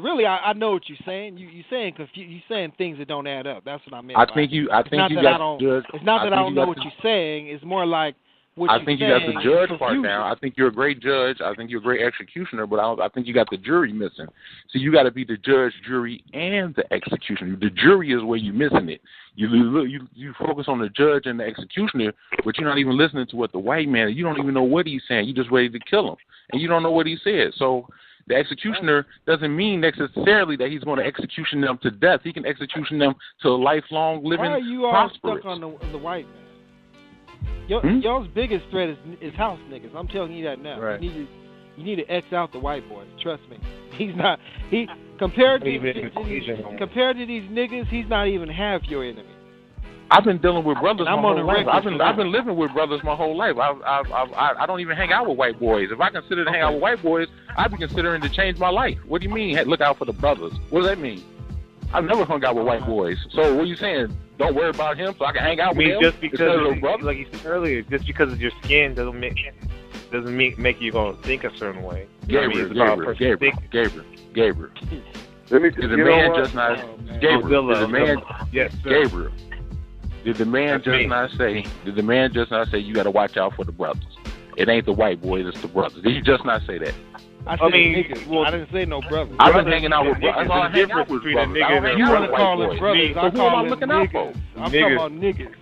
really, I know what you're saying. You saying you saying things that don't add up. That's what I meant. I think you got the judge. It's not that I don't know what you're saying. It's more like what I you're think you saying. got the judge part down. I think you're a great judge. I think you're a great executioner, but I think you got the jury missing. So you got to be the judge, jury, and the executioner. The jury is where you're missing it. You focus on the judge and the executioner, but you're not even listening to what the white man. You don't even know what he's saying. You're just ready to kill him, and you don't know what he said. So the executioner doesn't mean necessarily that he's going to execution them to death. He can execution them to a lifelong living. Why are you all stuck on the white man? Y'all's biggest threat is house niggas. I'm telling you that now. Right. You need to X out the white boy. Trust me. He's not. Compared to these niggas, he's not even half your enemy. I've been dealing with brothers my whole life. I've been living with brothers my whole life. I don't even hang out with white boys. If I consider to hang out with white boys, I'd be considering to change my life. What do you mean? Look out for the brothers. What does that mean? I've never hung out with white boys. So what are you saying? Don't worry about him, so I can hang out with him. Just because, like you said earlier, just because of your skin doesn't make you gonna think a certain way. Gabriel. Let me Did the man just not? Gabriel. Did the man just not say you got to watch out for the brothers? It ain't the white boys, it's the brothers. Did you just not say that? I niggas. Well, I didn't say no brothers. I've been hanging out with brothers. I hang out with brothers. You want to call them brothers? So who am I looking out for? I'm talking about niggas.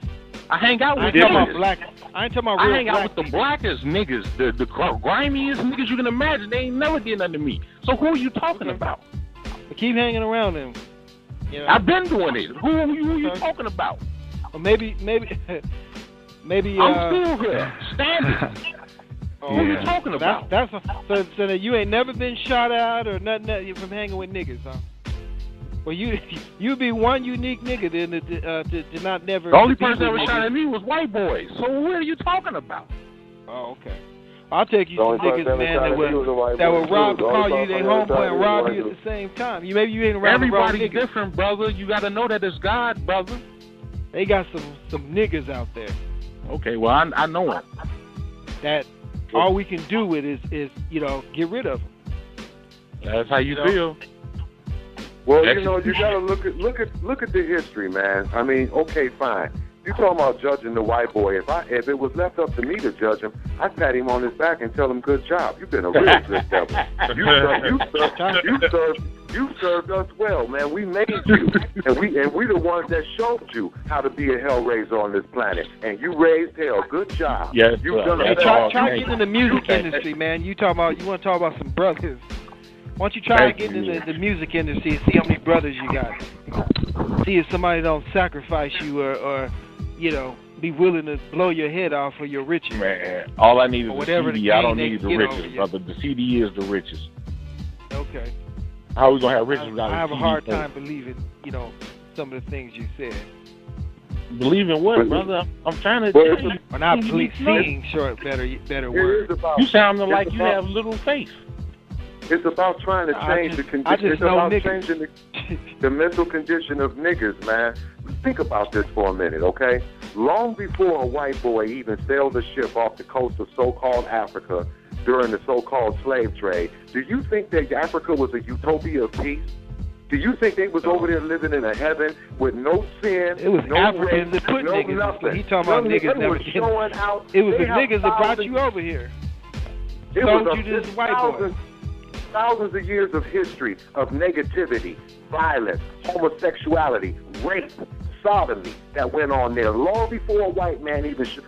I hang out with niggas. I ain't talking about real I hang out with the blackest niggas, the grimiest niggas you can imagine. They ain't never did nothing to me. So who are you talking about? I keep hanging around them. You know? I've been doing it. Who are you talking about? Well, maybe. I'm still here, standing. Who are you talking about? So that you ain't never been shot at or nothing from hanging with niggas, huh? Well, you be one unique nigga then to not never. The only person that was shot at me was white boys. So what are you talking about? Oh, okay. I'll take you some niggas, man, that will rob, call you their homeboy and rob you at the same time. Maybe you ain't around the wrong niggas. Everybody's different, brother. You got to know that it's God, brother. They got some niggas out there. Okay, well, I know them. That all we can do with is get rid of them. That's how you feel. Well, you gotta look at the history, man. I mean, okay, fine. You talking about judging the white boy? If it was left up to me to judge him, I'd pat him on his back and tell him, "Good job. You've been a real good devil. You served us well, man. We made you, and we the ones that showed you how to be a hellraiser on this planet, and you raised hell. Good job. Yes, you've done a try getting in the music industry, man. You want to talk about some brothers? Why don't you try to get into the music industry and see how many brothers you got? See if somebody don't sacrifice you or be willing to blow your head off for your riches. Man, all I need is the CD. I don't need the riches, brother. The CD is the richest. Okay. How are we going to have riches without a CD? I have a hard time believing, some of the things you said. Believing what, brother? I'm trying to tell you. Or not seeing, better word. You sound like you have little faith. It's about trying to change the condition. It's about changing the mental condition of niggas, man. Think about this for a minute, okay? Long before a white boy even sailed a ship off the coast of so-called Africa during the so-called slave trade, do you think that Africa was a utopia of peace? Do you think they was over there living in a heaven with no sin, it was no Africans rape, that put no niggas? Nothing. He talking about niggas never showing out. It was the niggas that brought you over here. It was you this white boy. Thousands of years of history of negativity, violence, homosexuality, rape, sodomy that went on there long before a white man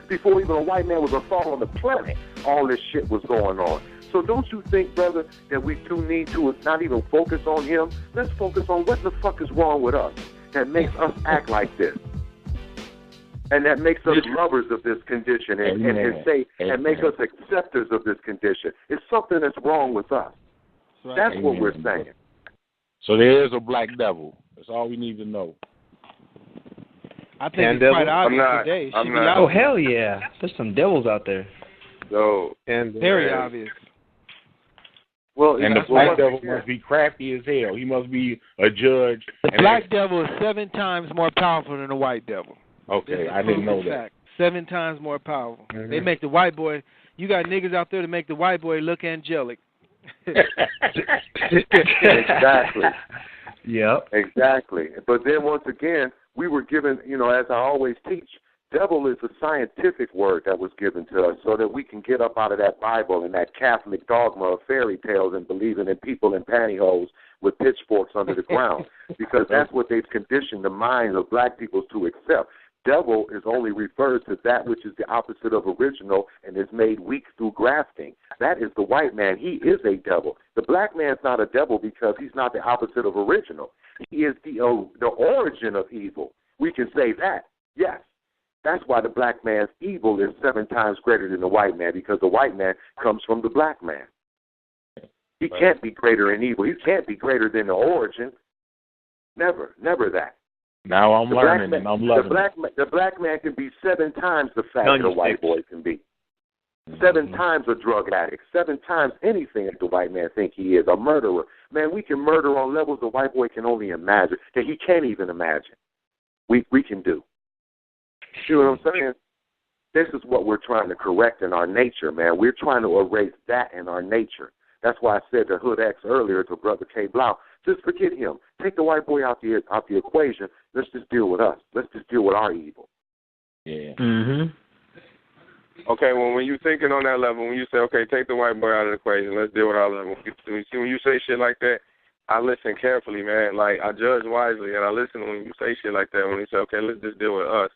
before a white man was a thought on the planet. All this shit was going on. So don't you think, brother, that we too need to not even focus on him? Let's focus on what the fuck is wrong with us that makes us act like this. And that makes us lovers of this condition and make us acceptors of this condition. It's something that's wrong with us. That's what we're saying. So there is a black devil. That's all we need to know. I think it's quite obvious today. Oh, hell yeah. There's some devils out there. So, very obvious. Well, and the black devil must be crafty as hell. He must be a judge. The black devil is 7 times more powerful than the white devil. Okay, I didn't know that. 7 times more powerful. Mm-hmm. They make the white boy. You got niggas out there to make the white boy look angelic. Exactly. Yep. Exactly. But then once again, we were given, as I always teach, devil is a scientific word that was given to us so that we can get up out of that Bible and that Catholic dogma of fairy tales and believing in people in pantyhose with pitchforks under the ground, because that's what they've conditioned the minds of black people to accept. Devil is only referred to that which is the opposite of original and is made weak through grafting. That is the white man. He is a devil. The black man's not a devil because he's not the opposite of original. He is the origin of evil. We can say that, yes. That's why the black man's evil is 7 times greater than the white man, because the white man comes from the black man. He can't be greater in evil. He can't be greater than the origin. Never, never that. Now I'm learning and I'm loving it. The black man can be 7 times the fat that a white boy can be. 7 times a drug addict. 7 times anything that the white man think he is. A murderer. Man, we can murder on levels the white boy can only imagine, that he can't even imagine. We can do. You know what I'm saying? This is what we're trying to correct in our nature, man. We're trying to erase that in our nature. That's why I said to HoodX earlier, to Brother K. Blau, just forget him. Take the white boy out the equation. Let's just deal with us. Let's just deal with our evil. Yeah. Mm-hmm. Okay, well, when you're thinking on that level, when you say, okay, take the white boy out of the equation, let's deal with our level. When you say shit like that, I listen carefully, man. Like, I judge wisely, and I listen when you say shit like that. When you say, okay, let's just deal with us,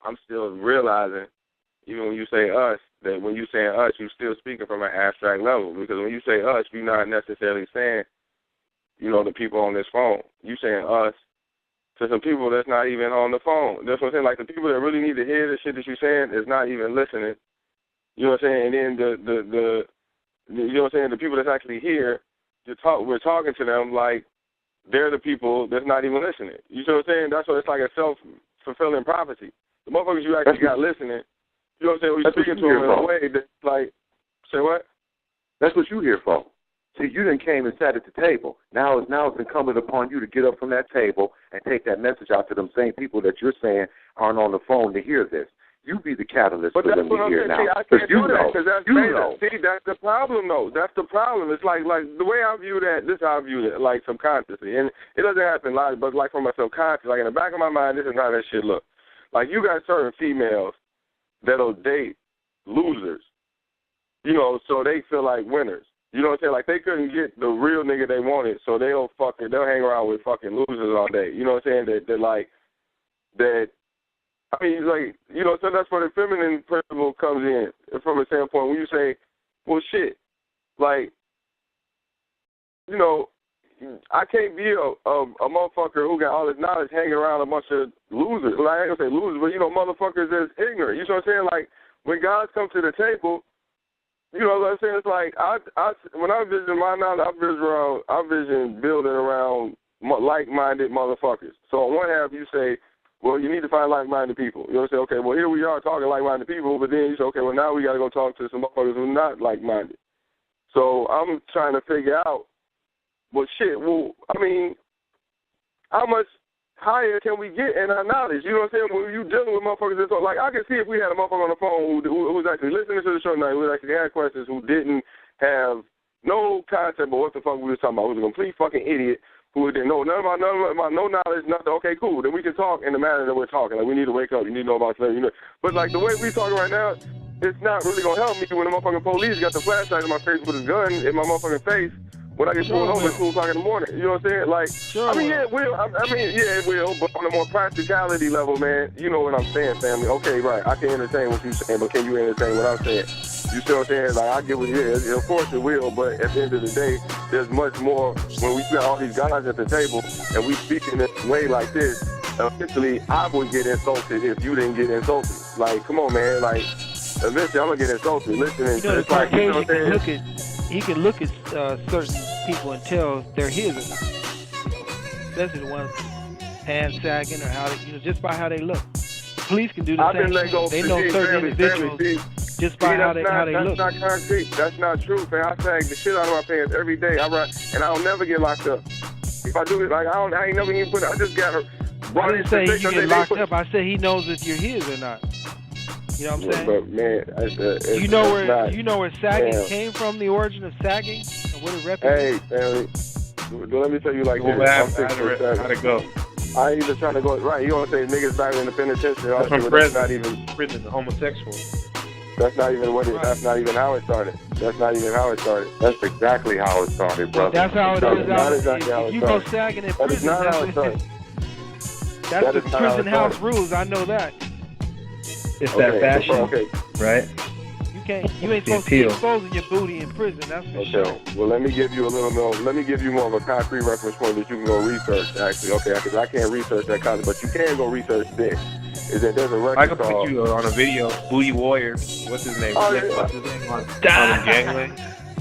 I'm still realizing, even when you say us, that when you saying us, you're still speaking from an abstract level. Because when you say us, you're not necessarily saying, the people on this phone. You saying us to some people that's not even on the phone. That's what I'm saying. Like, the people that really need to hear the shit that you're saying is not even listening. You know what I'm saying? And then the you know what I'm saying? The people that's actually here, we're talking to them like they're the people that's not even listening. You know what I'm saying? That's what it's like, a self-fulfilling prophecy. The motherfuckers you actually got listening, you know what I'm saying? When you're speaking to them in a way that's like, say what? That's what you here for. See, you done came and sat at the table. Now it's incumbent upon you to get up from that table and take that message out to them same people that you're saying aren't on the phone to hear this. You be the catalyst for them to hear now. I can't do that because that's beta. See, that's the problem, though. That's the problem. It's like the way I view that, this is how I view it, like subconsciously. And it doesn't happen live, but like from a subconscious, like in the back of my mind, this is how that shit look. Like, you got certain females that'll date losers, so they feel like winners. You know what I'm saying? Like, they couldn't get the real nigga they wanted, so they'll hang around with fucking losers all day. You know what I'm saying? I mean, like, so that's where the feminine principle comes in from a standpoint. When you say, well, shit, like, I can't be a motherfucker who got all this knowledge hanging around a bunch of losers. Like, I ain't gonna say losers, but, motherfuckers that's ignorant. You know what I'm saying? Like, when God comes to the table, you know what I'm saying? It's like, when I vision my knowledge, I vision building around like-minded motherfuckers. So on one half, you say, well, you need to find like-minded people. You know what I'm saying? Okay, well, here we are talking like-minded people, but then you say, okay, well, now we got to go talk to some motherfuckers who are not like-minded. So I'm trying to figure out, well, shit, I mean, how much higher can we get in our knowledge? You know what I'm saying? When you dealing with motherfuckers, like, I can see if we had a motherfucker on the phone who was actually listening to the show tonight, who actually had questions, who didn't have no concept of what the fuck we was talking about, who was a complete fucking idiot, who didn't know none about no knowledge, nothing. Okay, cool. Then we can talk in the manner that we're talking. Like, we need to wake up. You need to know about slavery. But, like, the way we talking right now, it's not really going to help me when the motherfucking police got the flashlight in my face with his gun in my motherfucking face when I get pulled home at 2 o'clock in the morning. You know what I'm saying? Like, I mean, yeah, it will. It will. But on a more practicality level, man, you know what I'm saying, family. Okay, right. I can entertain what you're saying, but can you entertain what I'm saying? You see what I'm saying? Like, I get what it is. Of course it will, but at the end of the day, there's much more when we got all these guys at the table and we speak in a way like this. Eventually, I would get insulted if you didn't get insulted. Like, come on, man. Like, eventually, I'm going to get insulted. Listening to the Caucasian he can look at certain people and tell they're his. Especially the ones hand-sagging or how they, just by how they look. The police can do the same thing. They know certain individuals just by how they look. That's not concrete. That's not true, man. I sag the shit out of my pants every day. And I'll never get locked up. If I do it, like, I ain't never even put it. I just got her. I didn't say you get locked up. I said he knows if you're his or not. You know what I'm saying? But man, you know where sagging came from? The origin of sagging? What a rep. Hey, family. Let me tell you like this. I'm 6'7". How'd it go? I ain't even trying to go right. You gonna say niggas back in the penitentiary? That's from That's not even. Prison, homosexual. That's not even what it. That's not even how it started. That's not even how it started. That's exactly how it started, brother. That's how it is. Not exactly how it you go started. sagging in That is prison. not how it started. That's the prison house rules. I know that. It's that fashion, okay. right? You ain't supposed to be exposing your booty in prison. That's for sure. Well, let me give you a little more. Let me give you more of a concrete reference point that you can go research. Actually, okay, because I can't research that concept, but you can go research this. Is that there's a record I can called, put you on a video. Booty Warrior. What's his name? Oh, yeah. What's his name on Gangway?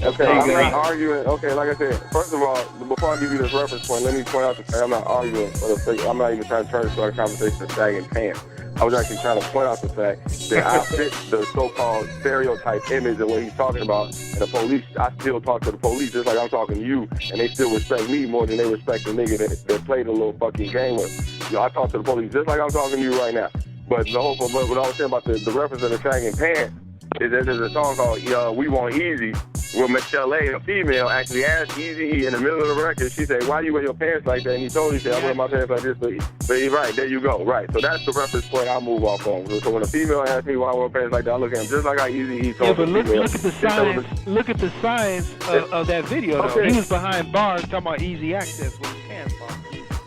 Okay, I'm not arguing. Okay, like I said, first of all, before I give you this reference point, let me point out the fact I'm not arguing for the sake. I'm not even trying to turn this into a conversation of sagging pants. I was actually trying to point out the fact that I fit the so-called stereotype image of what he's talking about. And the police, I still talk to the police just like I'm talking to you, and they still respect me more than they respect the nigga that played a little fucking game with. You know, I talk to the police just like I'm talking to you right now. But what I was saying about the reference of the sagging pants is that there's a song called We Want Easy, where Michelle A, a female, actually asked Easy in the middle of the record. She said, "Why you wear your pants like that?" And he told her, he said, "I wear my pants like this." But he's right, there you go. Right. So that's the reference point I move off on. So when a female asks me why I wear pants like that, I look at him just like how Easy told but look female. at the science. Look at the science of that video, though. He was behind bars talking about easy access with his pants on.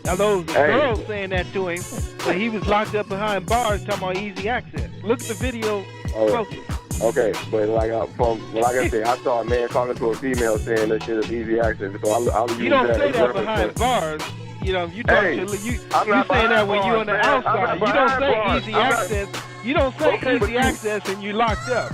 Now, those girls saying that to him, but he was locked up behind bars talking about easy access. Look at the video closely. Okay, but like I said, I saw a man talking to a female saying that shit is easy access. So I'll use you don't that say as that reference behind bars. You know, you talk to you saying that when you're on the outside. You don't say bars. easy access. You don't say easy access and you locked up.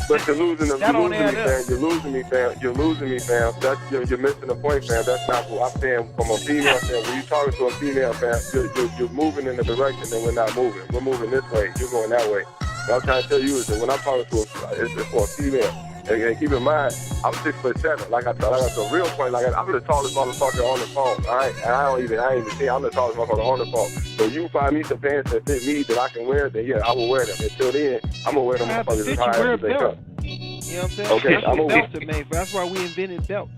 But you're losing me, that fam. You're losing me, fam. You're losing me, fam. You're missing the point, fam. That's not what I'm saying from a female stand. When you're talking to a female, fam, you're moving in the direction that we're not moving. We're moving this way. You're going that way. What I'm trying to tell you is that when I'm talking to it's for a female. And keep in mind, I'm 6'7". Like I said, the real point, I'm the tallest motherfucker on the phone, all right? And I ain't even say I'm the tallest motherfucker on the phone. So you find me some pants that fit me that I can wear, then yeah, I will wear them. Until then, I'm gonna wear them motherfuckers as high as they come. You know what I'm saying? Okay, that's what belts are made for. That's why we invented belts.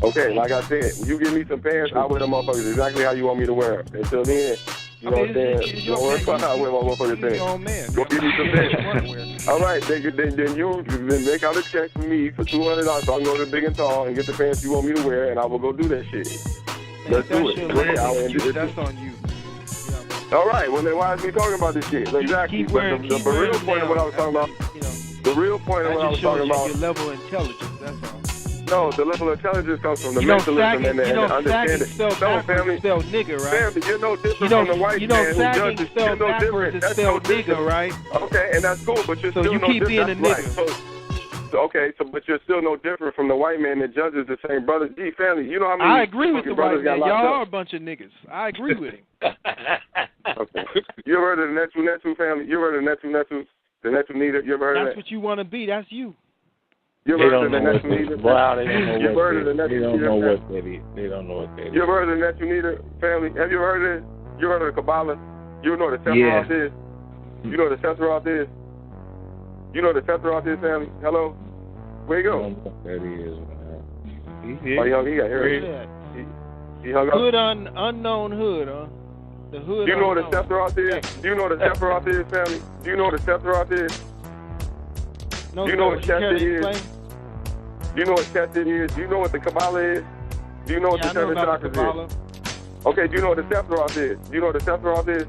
Okay, like I said, when you give me some pants, I wear them motherfuckers exactly how you want me to wear them. Until then, you know what I'm saying? Don't worry about how I wear my motherfucking pants. Go give me some pants. All right, then you make out a check for me for $200 so I can go to Big and Tall and get the pants you want me to wear, and I will go do that shit. Let's do it. That's on you. All right, well then why is me talking about this shit? Exactly. But the real point of what I was talking about, the real point of what I was talking about. Your level of intelligence, that's all. No, the level of intelligence comes from the mentalism and the understanding. No, family. Spelled nigga, right? Family, you're no different from the white man who judges. You're no different. That's no nigga, right? Okay, and that's cool, but you're still no different. So you keep being a nigga. But you're still no different from the white man that judges the same brothers. Gee, family, you know how many I agree with the white man. Y'all are up? a bunch of niggas. I agree with him. Okay. You ever heard of the Netu family? You ever heard of the Netu? The Netu Nita? You ever heard of that? That's what you want to be. That's you. You ever heard of the Netu Nita? Wow, they don't know you ever heard of the Netu Nita? They don't know what that is. They don't know what that is. You ever heard of the Netu Nita family? Have you ever heard of it? You heard of the Kabbalah? You know what the Sephiroth is? You know what the Sephiroth is? You know what the Sephiroth is, family? Hello? Where you go? I don't know what that is, man. Oh, he got here. He hung up. Hood unknown hood, huh? The hood. Do you know what a Sephiroth is? Do you know what a Sephiroth is, family? Do you know what a Sephiroth is? No, do you know what Chesed is? Do you know what Chesed is? Do you know what the Kabbalah is? Do you know what the seven chakras is? Okay, do you know what the Sephiroth is? Do you know what the Sephiroth is?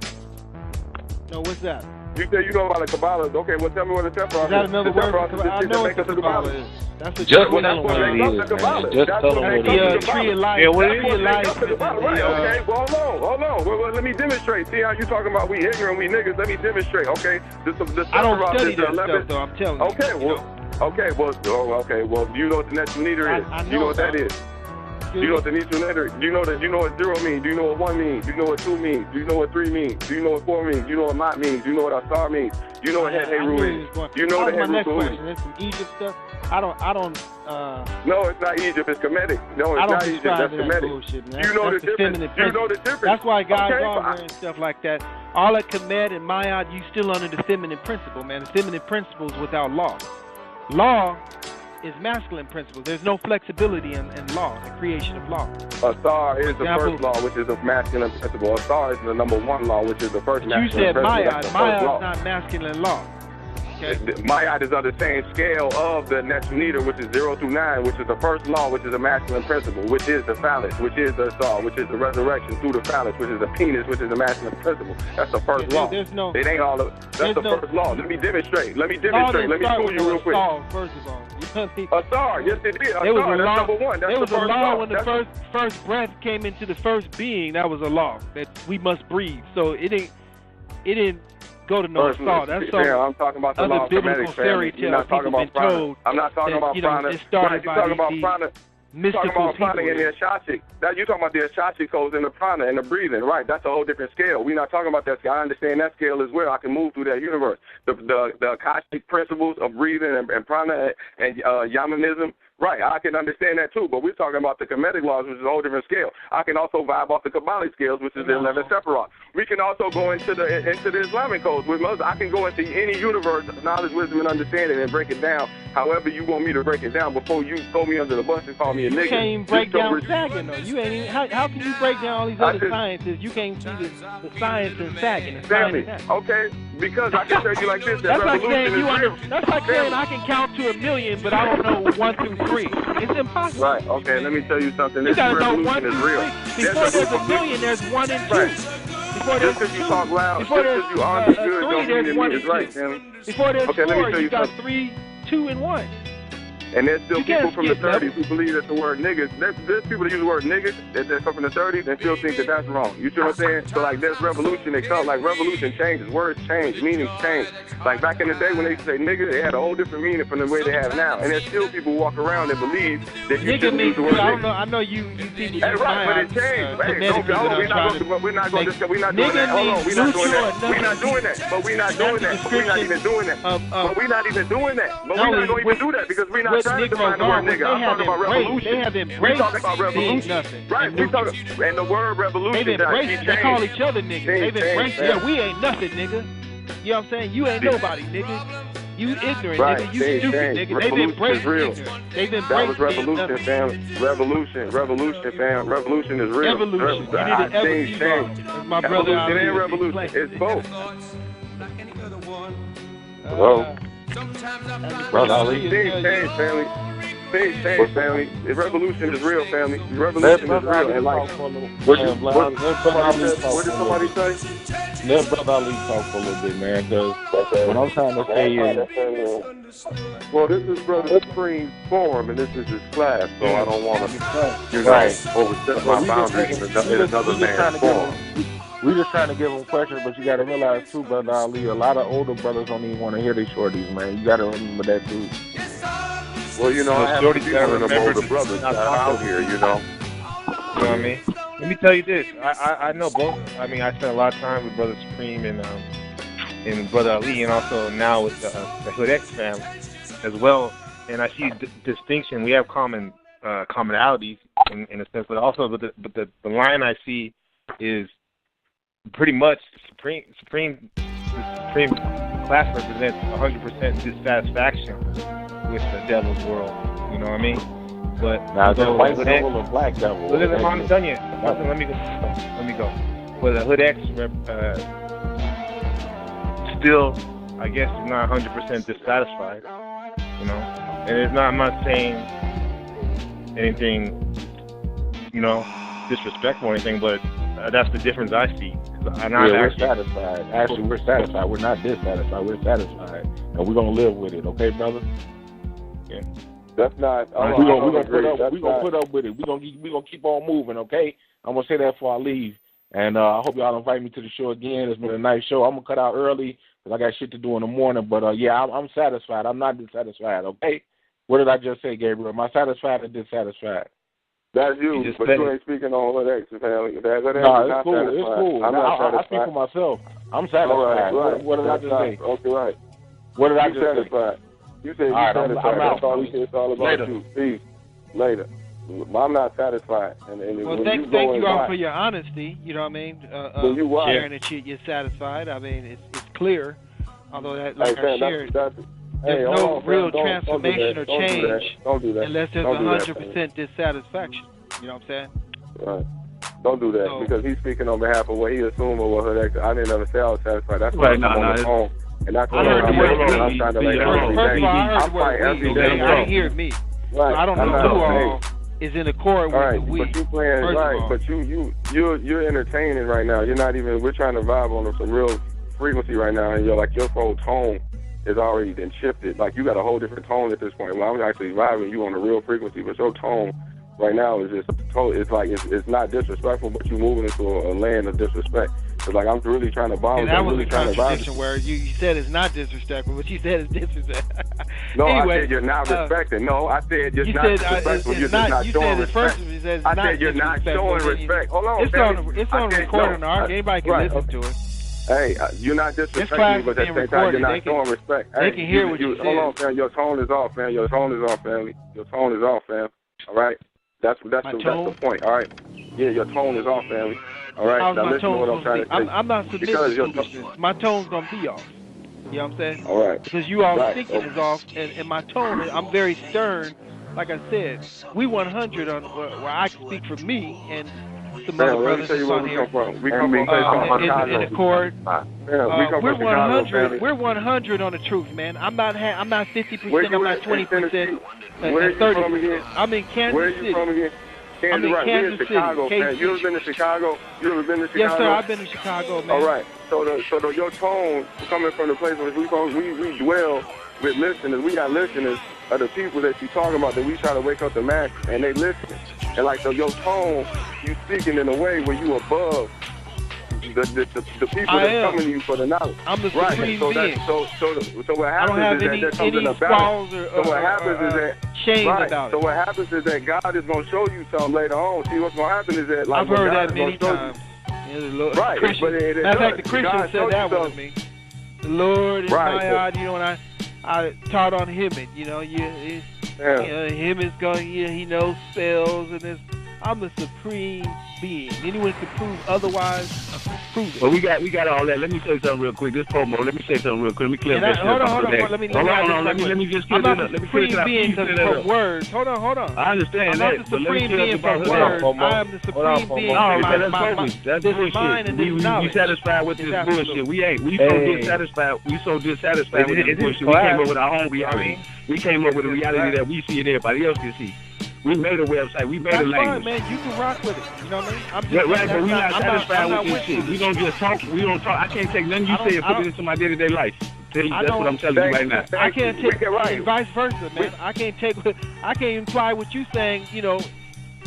No, what's that? You say you know about the Kabbalah. Okay, well, tell me what the Sephiroth is. Is that another word? I know what the Kabbalah is. That's what just what it is, man. Just tell them what it is. Tree of life. Yeah, what it is. Right, okay, well, hold on. Well, let me demonstrate. See how you talking about we ignorant, we niggas. Let me demonstrate, okay? I don't study that stuff, though. I'm telling you. Okay, well, do you know what the Netu Nita is? Do you know what that is? Do you know what the Netu Nita is? Do you know what 0 means? Do you know what 1 means? Do you know what 2 means? Do you know what 3 means? Do you know what 4 means? Do you know what Mat means? Do you know what Asar means? Do you know what Heru is? Do you know what Heru is? That's some Egypt stuff. I don't. No, it's not Egypt. It's Kemetic. No, it's not Egypt. That's Kemetic. Do you know the difference? Do you know the difference? That's why guys are wearing stuff like that. All that Kemet and Mayat, you still under the feminine principle, man. The feminine principle is without law. Law is masculine principles. There's no flexibility in law, the creation of law. Asar is the first law, which is a masculine principle. Asar is the number one law, which is the first masculine principle. You said Mayad. Mayad is not masculine law. Okay. Mayad is on the same scale of the Netuniter, which is 0 through 9, which is the first law, which is a masculine principle, which is the phallus, which is the Asar, which is the resurrection through the phallus, which is the penis, which is the masculine principle. That's the first law. It ain't all of. That's the first law. Let me demonstrate. Let me show you real quick. First of all. Asar, yes it did. Asar, there was a that's law, number one. That's there was the first a law law. when the first breath came into the first being. That was a law that we must breathe. So it didn't go to no Asar. That's some I'm talking about the law of biblical fairy tales people been told. I'm not talking about prana. It started by mystical talking about prana people. and the Akashic. You're talking about the Akashic codes and the prana and the breathing, right? That's a whole different scale. We're not talking about that scale. I understand that scale as well. I can move through that universe. The Akashic principles of breathing and prana and Yamanism. Right, I can understand that too, but we're talking about the Kemetic laws, which is a whole different scale. I can also vibe off the Kabbalic scales, which is the 11 Sephirot. We can also go into the Islamic codes. I can go into any universe, knowledge, wisdom, and understanding, and break it down however you want me to break it down before you throw me under the bus and call me a nigga. You can't even break down sagging, though. You ain't even, how can you break down all these other sciences? You can't see the science in sagging. Okay, because I can tell you like this. That's like saying that's like saying I can count to 1,000,000, but I don't know 1 through 3. It's impossible. Right. Okay. Let me tell you something. You gotta know 1 through 3. Before there's 1,000,000, there's 1 and 2. Right. Before there's just because you talk loud, before just because you argue good, don't mean it means right, Sammy. Before there's okay, 4, you got 3, 2, and 1. And there's still people from the 30s who believe that the word niggas, there's people that use the word niggas that come from the 30s and still think that that's wrong. You see what I'm saying? So, like, there's revolution. They come, like, revolution changes. Words change. Meanings change. Like, back in the day when they used to say nigga, they had a whole different meaning from the way they have now. And there's still people who walk around and believe that you shouldn't use the word nigga. I know you people that's right, but it changed. We're not doing that. Hold on, we're not doing that. We're not doing that. But we're not doing that. We're not even doing that. But we're not even doing that. But we're not going to even do that because we're not trying to define the word nigga. I'm talking about revolution. They have embraced we're talking about revolution. Nothing. Right, we talking, and the word revolution. They've embraced, they call each other niggas. They've embraced, we ain't nothing, nigga. You know what I'm saying? You ain't nobody, nigga. You ignorant, nigga. You stupid, nigga. They've embraced ignorance. They've embraced that was revolution, fam. Revolution, fam. Revolution is real. Evolution. You need to evolution. My brother, it ain't revolution. It's both. Hello. Brother Ali. Things change, family. Things change, family. The revolution is real, family. The revolution is real. And like, what did somebody say? Let Brother Ali talk for a little bit, man, because what I'm trying to say is... Well, this is Brother Supreme's forum, and this is his class, so I don't want to, overstep my boundaries in another man's forum. We just trying to give them questions, but you got to realize, too, Brother Ali, a lot of older brothers don't even want to hear these shorties, man. You got to remember that, too. Well, you know, I have to be one of them older brothers out here, you know. You know what I mean? Let me tell you this. I know both. I mean, I spent a lot of time with Brother Supreme and Brother Ali, and also now with the HoodX family as well. And I see distinction. We have commonalities in a sense, but also, but the line I see is pretty much the Supreme class represents 100% dissatisfaction with the devil's world. You know what I mean? But now, the white devil or black devil? Look at the I'm done yet. Let me go. But the HoodX still, I guess, is not 100% dissatisfied. You know, and I'm not saying anything, you know, disrespectful or anything, but that's the difference I see. We're satisfied. Actually, we're satisfied. We're not dissatisfied. We're satisfied, and we're gonna live with it. Okay, brother? Yeah. That's not. We're gonna put up with it. We're gonna keep on moving. Okay? I'm gonna say that before I leave, and I hope y'all invite me to the show again. It's been a nice show. I'm gonna cut out early because I got shit to do in the morning. But yeah, I'm satisfied. I'm not dissatisfied. Okay? What did I just say, Gabriel? Am I satisfied or dissatisfied? That's you, but you ain't speaking on HoodX, family. No, it's cool. It's cool. I speak for myself. I'm satisfied. Right. What did I just say? Okay, right. What did I just satisfied? say? You said you're satisfied. I'm out. It's all about Later. you. Peace. Later. I'm not satisfied. Well, thank you all for your honesty. You know what I mean? Sharing that shit, you're satisfied. I mean, it's clear. Although that, like I shared. there's no real transformation or change don't do that. unless there's 100% dissatisfaction. You know what I'm saying? Right. Don't do that because he's speaking on behalf of what he assumed or what HoodX. I didn't ever say I was satisfied. That's why I'm on the phone. And that's what I'm trying to lay down every day. I'm fighting every day. I didn't hear me. Right. So I don't know who all is in accord with the we. But you playing right. But you're entertaining right now. You're not even. We're trying to vibe on some real frequency right now, and your whole tone is already been shifted. Like you got a whole different tone at this point. Well, I'm actually vibing you on a real frequency, but your tone right now is just totally. It's like it's not disrespectful, but you're moving into a land of disrespect. So like I'm really trying to bomb. And that was really a contradiction where you said it's not disrespectful, but you said it's disrespectful. No, anyway, I said you're not respecting. No, I said you're not disrespectful. You're just not showing respect. I said you're not showing respect. Hold on, it's on recording. Anybody can listen to it. Hey, you're not disrespecting me, but at the same time, you're not showing respect. They can hear what you said. Hold on, fam. Your tone is off, fam. Your tone is off, family. Your tone is off, fam. All right? That's the point, all right? Yeah, your tone is off, family. All right? Now listen to what I'm trying to say. I'm not submitting to foolishness. My tone's going to be off. You know what I'm saying? All right. Because you all thinking is off, and my tone, I'm very stern. Like I said, we 100 on where I can speak for me and some other brothers that's on here. We come from in accord. We're 100. We're 100 on the truth, man. I'm not 50%. I'm not 20%. Where are you from again? I'm in Kansas City. Where are you from again? I'm in Kansas City. Chicago, man. You ever been to Chicago? Yes, sir. I've been to Chicago, man. All right. So your tone coming from the place where we dwell with listeners. We got listeners of the people that you talking about that we try to wake up the mass and they listen. And like your tone, you speaking in a way where you above the people that's coming to you for the knowledge. I'm the supreme being. So what happens is that something about it. So what happens is that shame about it. So what happens is that God is going to show you something later on. See, what's going to happen is that like I've heard that many times. Right, but matter of fact, the Christian said that one to me. The Lord is my God, you know, and I taught on him, and you know, him is going. He knows spells, and I'm the supreme being. Anyone can prove otherwise, prove it. Well, we got all that. Let me say something real quick. This promo. Let me say something real quick. Let me clear this up. Hold on. Let me just clear this up. Let me clear this up. Being from words. Hold on. I understand that. I'm not the supreme being from words. I am the supreme being from that's bullshit. We satisfied with this bullshit. We ain't. We so dissatisfied with this bullshit. We came up with our own reality. We came up with a reality that we see and everybody else can see. We made a website. We made a language. That's fine, man. You can rock with it. You know what I mean? I'm just right, but we're not satisfied with this shit. We don't just talk. We don't talk. I can't take nothing you say and put it into my day-to-day life. That's what I'm telling you right now. I can't take and vice versa, man. I can't imply what you saying, you know.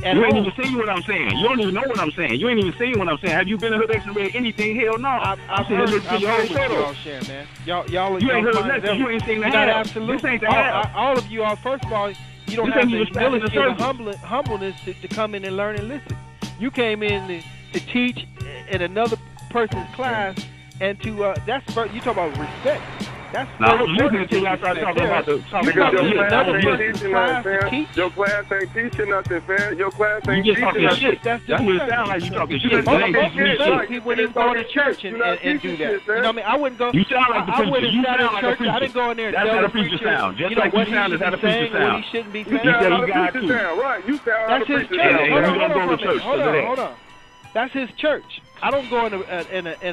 You ain't even saying what I'm saying. You don't even know what I'm saying. You ain't even saying what I'm saying. Have you been to HoodX and read anything? Hell no. I've heard what y'all sharing, man. Y'all you ain't heard nothing. You ain't seen the half. Absolutely. This ain't the half. All of you are, first of all, you don't have the humility or the humbleness to come in and learn and listen. You came in to teach in another person's class, and to you talk about respect. That's I'm listening to you after I talk about the Your class ain't teaching nothing, fam. Your class ain't teaching nothing. Shit. That's what it sounds like. You talking shit. People wouldn't even go to church and do that. You know what I mean? I wouldn't go. You sound like the preacher. You sound like a preacher. I didn't go in there. That's how the preacher sound. Just like you sound is how the preacher sound. What he shouldn't be saying. You sound how the preacher sound. Right. You sound how the preacher sound. Hold on. That's his church. I don't go in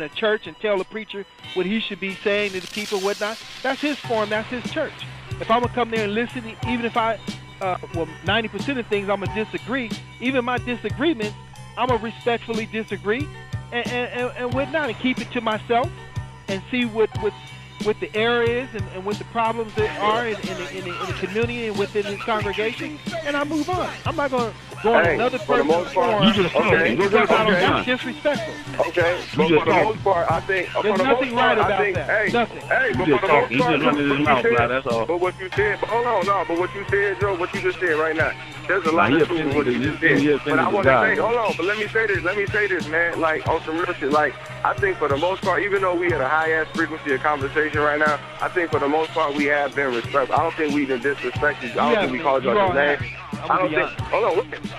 a church and tell the preacher what he should be saying to the people and whatnot. That's his form. That's his church. If I'm going to come there and listen, even if 90% of things I'm going to disagree, even my disagreements, I'm going to respectfully disagree and whatnot and keep it to myself and see what the error is and what the problems that are in the community and within the congregation, and I move on. I'm not going to go on another person's forum. You just That's disrespectful. Okay, but for the most part, I think there's nothing right about that. Nothing. Hey, but for the most part, that's all. But what you said, but what you said, Joe, what you just said right now, there's a lot of truth in what you just said. But I want to say, hold on, but let me say this, man, like on some real shit. Like I think for the most part, even though we had a high ass frequency of conversation right now, I think for the most part we have been respectful. I don't think we didn't disrespect you. I don't think we called you out your name. I don't think. Hold on,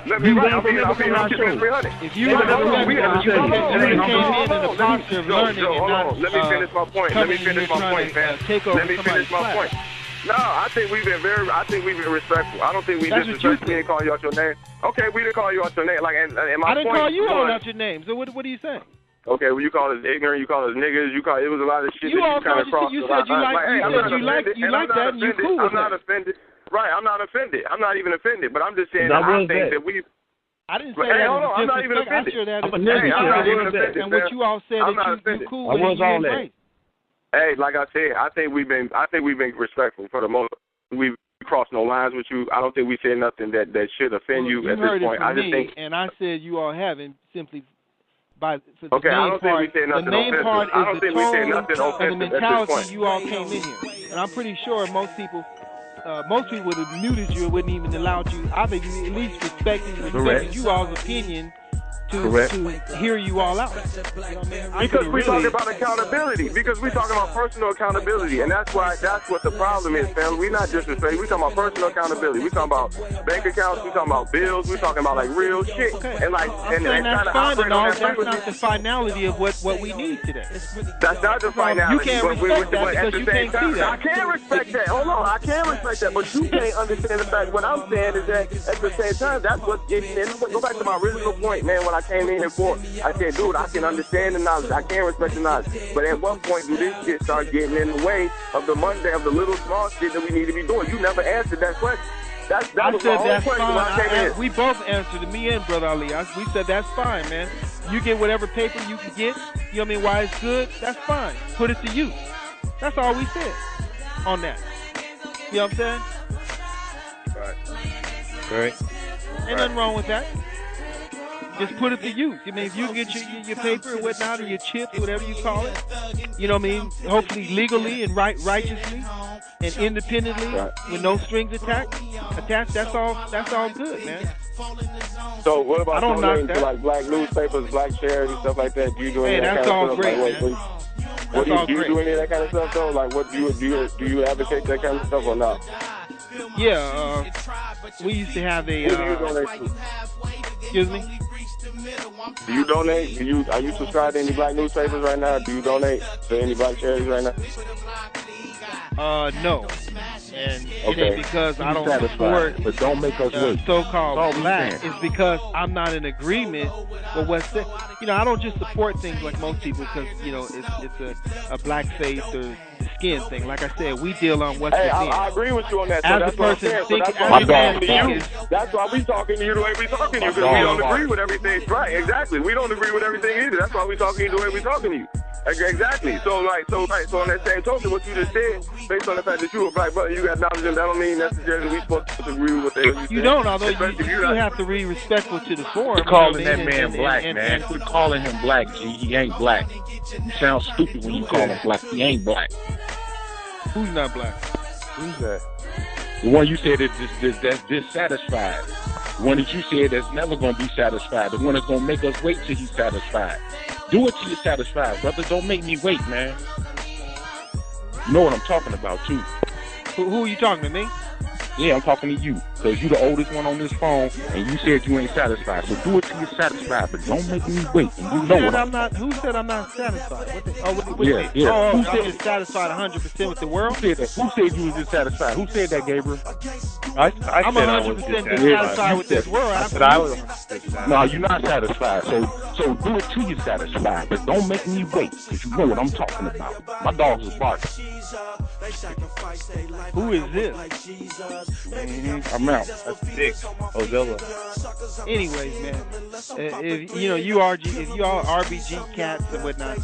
let me write. I'm keeping 300. If you came in a posture of learning and not let me finish my point. Let me finish my point, man. Let me finish my point. No, I think we've been respectful. I don't think we disrespectful. We didn't call you out your name. Okay, we didn't call you out your name. Like, and my I didn't point call you was, out your name. So what are you saying? Okay, well, you call us ignorant. You call us niggas. It was a lot of shit you that you kind of crossed. You said you like that, and you cool with I'm not offended. Right, I'm not offended. I'm not even offended. But I'm just saying that I think that we. I didn't say that. Hold on, I'm not even offended. I'm not even offended. And what you all said that you cool with it, you embrace. Hey, like I said, I think we've been respectful for the most. We've crossed no lines with you. I don't think we said nothing that should offend you at this point. I just think. And I said you all haven't simply. Okay, I don't think we said nothing offensive. The main part is the tone and the mentality you all came in here. And I'm pretty sure most people would have muted you and wouldn't even allowed you. I think at least respected you all's opinion to hear you all out. You know what I mean? Because we're talking about accountability. Because we're talking about personal accountability. And that's what the problem is, fam. We're not disrespecting. We're talking about personal accountability. We're talking about bank accounts. We're talking about bills. We're talking about, like, real shit. Okay. And, like, and that's fine and all. That's not the finality of what we need today. That's not the finality. You can't respect that because you can't see that. I can't respect that. Hold on. I can't respect that. But you can't understand the fact. What I'm saying is that at the same time, that's what's getting in. Go back to my original point, man, when I came in here for, I said, dude, I can understand the knowledge. I can respect the knowledge. But at what point do this shit start getting in the way of the Monday, of the little small shit that we need to be doing? You never answered that question. That was my whole question when I came in. We both answered, me and Brother Ali. We said, that's fine, man. You get whatever paper you can get. You know what I mean? Why it's good, that's fine. Put it to use. That's all we said on that. You know what I'm saying? Right. Ain't nothing wrong with that. Just put it to use. I mean, if you get your paper and whatnot, or your chips, whatever you call it, you know what I mean? Hopefully legally and righteously and independently, with no strings attached. That's all good, man. So what about donating to like black newspapers, black charities, stuff like that? Do you do any of that that's kind all of great, stuff? Like, do you do any of that kind of stuff though? Like, what do you advocate that kind of stuff or not? Yeah, we used to have a. Who do you donate to? Excuse me? Do you donate? Are you subscribed to any black newspapers right now? Do you donate to any black charities right now? No. And it ain't because I don't support but don't make us wait. So-called black. It's because I'm not in agreement with what's said. You know, I don't just support things like most people because, you know, it's a black face or the skin thing. Like I said, we deal on what's within. I agree with you on that. So as that's a person thinking, that's why we talking to you the way we talking to you, because we don't agree with everything. Right, exactly. We don't agree with everything either. That's why we talking to you the way we talking to you. Exactly. So on that same token, what you just said, based on the fact that you a black brother, you got knowledge, and that don't mean necessarily we supposed to agree with what they you don't, although you have to be respectful to the forum. Quit calling that man black, man. Quit calling him black. He ain't black. You sound stupid when you call him black. He ain't black. Who's not black? Who's that? The one you said that's dissatisfied. The one that you said that's never going to be satisfied. The one that's going to make us wait till he's satisfied. Do it till you're satisfied, brother. Don't make me wait, man. You know what I'm talking about, too. Who are you talking to, me? Yeah, I'm talking to you, because you the oldest one on this phone, and you said you ain't satisfied. So do it till you're satisfied, but don't make me wait. And you know what I'm not. Who said I'm not satisfied? Yeah. I'm dissatisfied 100% with the world? Who said that? Who said you was dissatisfied? Who said that, Gabriel? I'm 100% dissatisfied with this world. I said I was. No, you're not satisfied. So do it till you're satisfied, but don't make me wait, because you know what I'm talking about. My dogs is barking. Who is this? I'm out. That's Dick Ozilla. Anyways, man, if you all RBG cats and whatnot,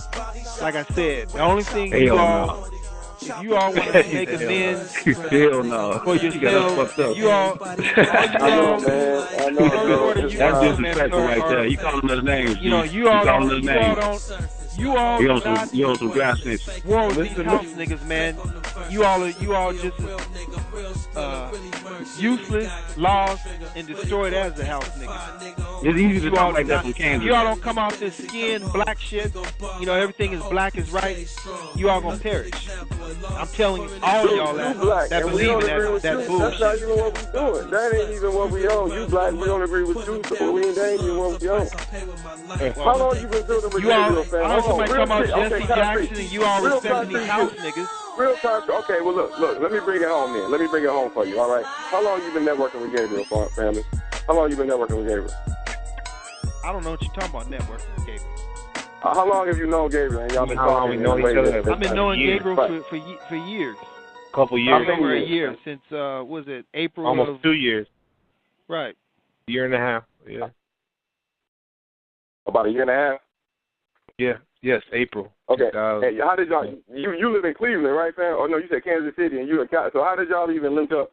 like I said, the only thing if you all want to make amends hell no. for yourself, you all, I know. That's disrespectful right there. You calling us names. You all he on some grass snitches. World these house niggas, man. You all just useless, lost, and destroyed as the house niggas. It's easy to talk like that from Kansas. You all don't come off this skin black shit. You know, everything is black is right. You all gonna perish. I'm telling you, all y'all that believe in that bullshit. That's not even what we doing. That ain't even what we own. You black, we don't agree with you, so that ain't even what we own. How long you been doing the material, fam? I heard somebody come out Jesse Jackson and you all respecting these house niggas. real time. Okay, well look. Let me bring it home then. Let me bring it home for you. All right. How long you been networking with Gabriel, family? How long you been networking with Gabriel? I don't know what you're talking about networking with Gabriel. How long have you known Gabriel? And y'all been How long we know each other? I've been knowing Gabriel for years. Couple years. Over a year since was it April? Almost 2 years. Right. Year and a half. Yeah. About a year and a half. Yeah. Yes. April. Okay. Hey, how did y'all? You live in Cleveland, right, fam? Oh no, you said Kansas City, and you in Cal. So how did y'all even link up?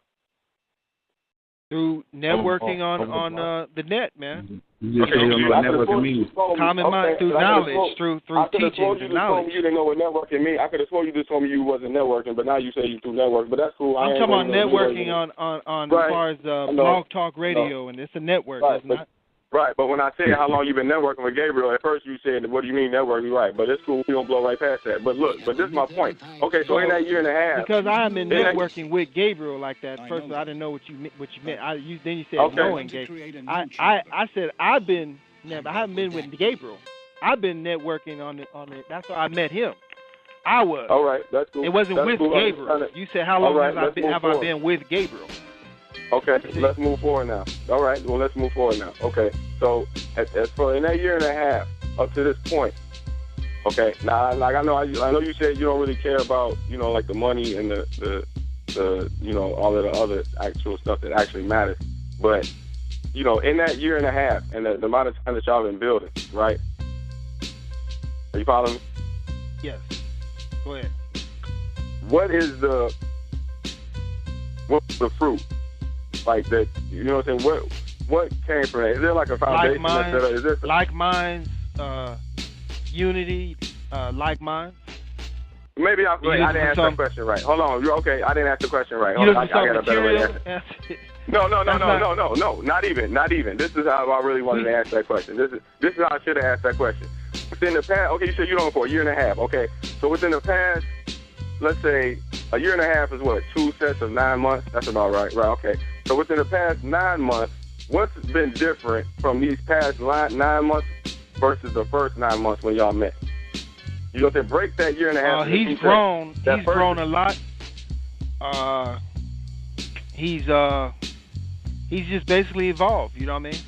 Through networking on the net, man. You just say you don't know what networking means. Common mind through knowledge, through teachings and knowledge. You didn't know what networking means. I could have sworn you just told me you wasn't networking, but now you say you do network. But that's cool. I'm talking about networking on as far as Blog Talk Radio, and it's a network. Right, it's not. Right, but when I said how long you been networking with Gabriel, at first you said, what do you mean networking? Right, but it's cool. We don't blow right past that. But look, this is my point. Okay, so in that year and a half. Because I haven't been networking with Gabriel like that. First of all, I didn't know what you meant. Then you said knowing Gabriel. I said I haven't been with Gabriel. I've been networking on it. That's why I met him. I was. All right, that's cool. It wasn't with Gabriel. You said how long have I been with Gabriel? Okay, let's move forward now. All right, well, let's move forward now. Okay, so as for in that year and a half up to this point, okay, now like I know you said you don't really care about like the money and the all of the other actual stuff that actually matters, but in that year and a half and the amount of time that y'all been building, right? Are you following me? Yes. Go ahead. What's the fruit? Like that, you know what I'm saying? What came from that? Is there like a foundation? Like minds, unity, like minds? Maybe I didn't ask that question right. Hold on. Okay, I didn't ask the question right. Hold on. I got a better way to answer. No, not even. This is how I really wanted to ask that question. This is how I should have asked that question. Within the past, okay, you said you know for a year and a half. Okay, so within the past, let's say a year and a half is what, 2 sets of 9 months? That's about right. Right, okay. So within the past 9 months, what's been different from these past 9 months versus the first 9 months when y'all met? You know, to break that year and a half. He's grown. He's grown a lot. He's just basically evolved. You know what I mean?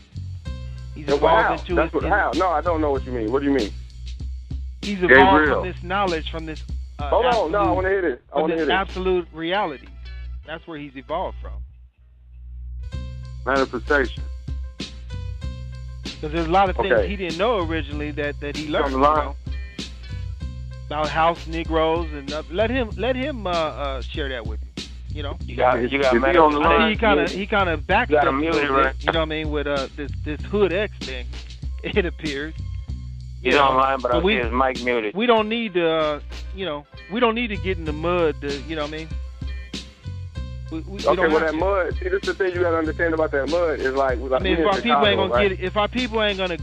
He's evolved into how? No, I don't know what you mean. What do you mean? He's evolved from this knowledge, from this. Hold on, no, I want to hear this. From this absolute reality. That's where he's evolved from. Manifestation. Because there's a lot of things he didn't know originally that he learned. About house Negroes and let him share that with you. You know. You got on the line. He kind of backed up a little bit. Right? You know what I mean? With this HoodX thing, it appears. He's online, but I see his mic muted. We don't need to, we don't need to get in the mud. You know what I mean? That mud. See, this is the thing you got to understand about that mud is like. I mean, if our people ain't gonna if our people ain't gonna,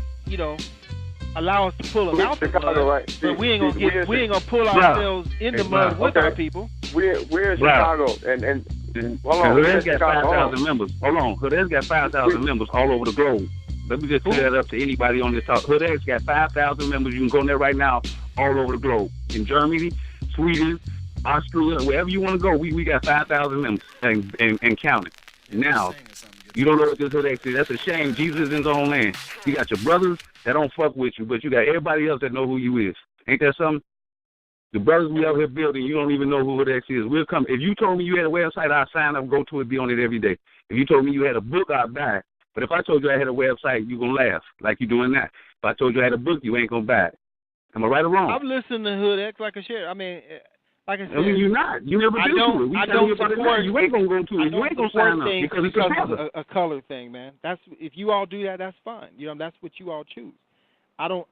allow us to pull them out the mud, right. But we ain't gonna pull ourselves in the mud with our people. We're in Chicago, and hold on. HoodX got 5,000 members. Hold on, HoodX got 5,000 members all over the globe. Let me just clear that up to anybody on this talk. HoodX got 5,000 members. You can go in there right now, all over the globe. In Germany, Sweden, Austria, wherever you want to go, we got 5,000 members and counting. Now, you don't know what this HoodX is. That's a shame. Jesus is in his own land. You got your brothers that don't fuck with you, but you got everybody else that know who you is. Ain't that something? The brothers we out here building, you don't even know who HoodX is. We'll come. If you told me you had a website, I'd sign up, go to it, be on it every day. If you told me you had a book, I'd buy it. But if I told you I had a website, you're going to laugh like you're doing that. If I told you I had a book, you ain't going to buy it. Am I right or wrong? I've listened to HoodX like I share. I mean, like I said. I mean, you're not. You never been to it. I don't support. You ain't going to go to it. You ain't going to sign up because it's a color thing, man. That's if you all do that, that's fine. That's what you all choose. I don't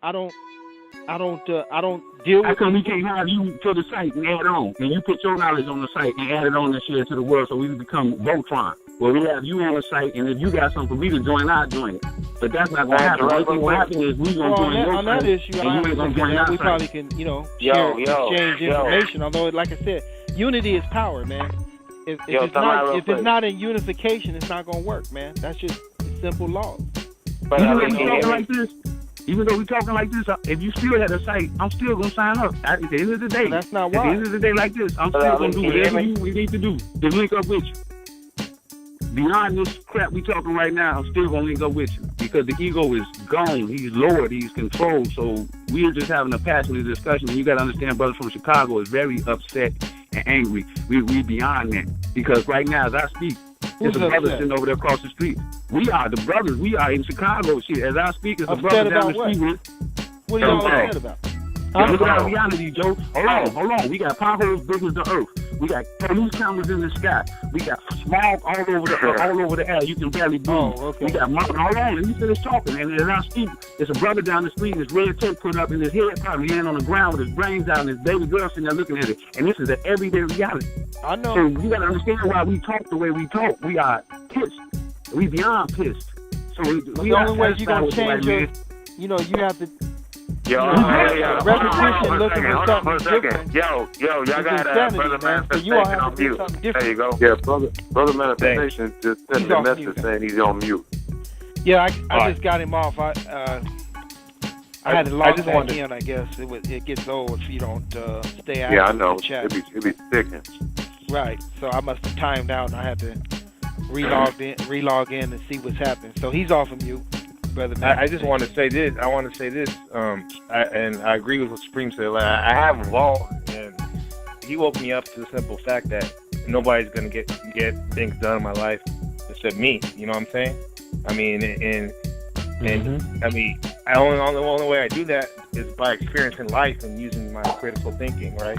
deal with. How come we can't have you to the site and add on, and you put your knowledge on the site and add it on and share it to the world, so we become Voltron? Well, we have you on the site, and if you got something for me to join, I'll join it. But that's not going to happen. What will happen is we going to join your on that issue, and you ain't going to join our we site. probably can, exchange information. Although, like I said, unity is power, man. If it's not in unification, it's not going to work, man. That's just simple law. But you know like this? Even though we talking like this, if you still at the site, I'm still gonna sign up. At the end of the day, that's not why. At why. the end of the day, like this, I'm still gonna do whatever we need to do to link up with you. Beyond this crap we talking right now, I'm still gonna link up with you because the ego is gone. He's lowered. He's controlled. So we're just having a passionate discussion. And you gotta understand, brothers from Chicago is very upset and angry. We beyond that because right now, as I speak, there's a brother sitting over there across the street. We are the brothers. We are in Chicago. Shit, as I speak, it's a brother down the street. What are y'all upset about? Look at reality, Joe. Hold on. We got potholes big as the earth. We got police cameras in the sky. We got smog all over the air. You can barely breathe. Oh, okay. We got hold on. Let me finish talking. And as I speak, there's a brother down the street. His red tape put up in his head, probably laying on the ground with his brains out, and his baby girl sitting there looking at it. And this is an everyday reality. I know. So you got to understand why we talk the way we talk. We are pissed. We beyond pissed. So we the only way you gonna change your, you have to. Repetition, looking for something different. Y'all got Brother Manifestation on mute. There you go. Yeah, Brother Manifestation just sent me a message saying he's on mute. Yeah, I just got him off. I had to log back in, I guess. It gets old if you don't stay active. Yeah, I know. In the chat. It'd be sticking. Right. So I must have timed out, and I had to relog in and see what's happening. So he's off of mute. I just want to say this. And I agree with what Supreme said. Like, I have evolved, and he woke me up to the simple fact that nobody's gonna get things done in my life except me. You know what I'm saying? I mean, I mean, the only way I do that is by experiencing life and using my critical thinking, right?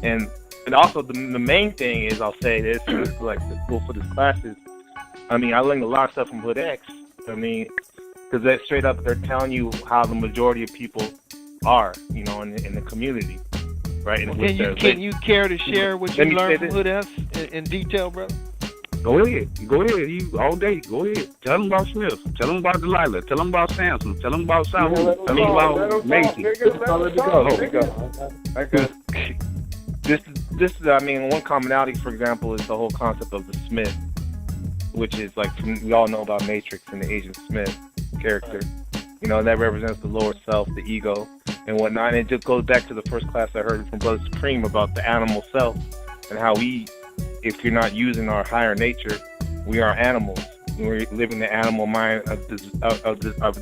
And also the main thing is, I'll say this, like for this class is, I mean, I learned a lot of stuff from HoodX. I mean, because that straight up, they're telling you how the majority of people are, in the community, right? Well, can you care to share what you learned from HoodX in detail, brother? Go ahead. You all day. Go ahead. Tell them about Smith. Tell them about Delilah. Tell them about Samson. Tell them about Saul. Tell them about Mason. This is, I mean, one commonality, for example, is the whole concept of the Smith, which is like, we all know about Matrix and the Agent Smith character. That represents the lower self, the ego, and whatnot. And it just goes back to the first class I heard from Brother Supreme about the animal self and how if you're not using our higher nature, we are animals. We're living the animal mind of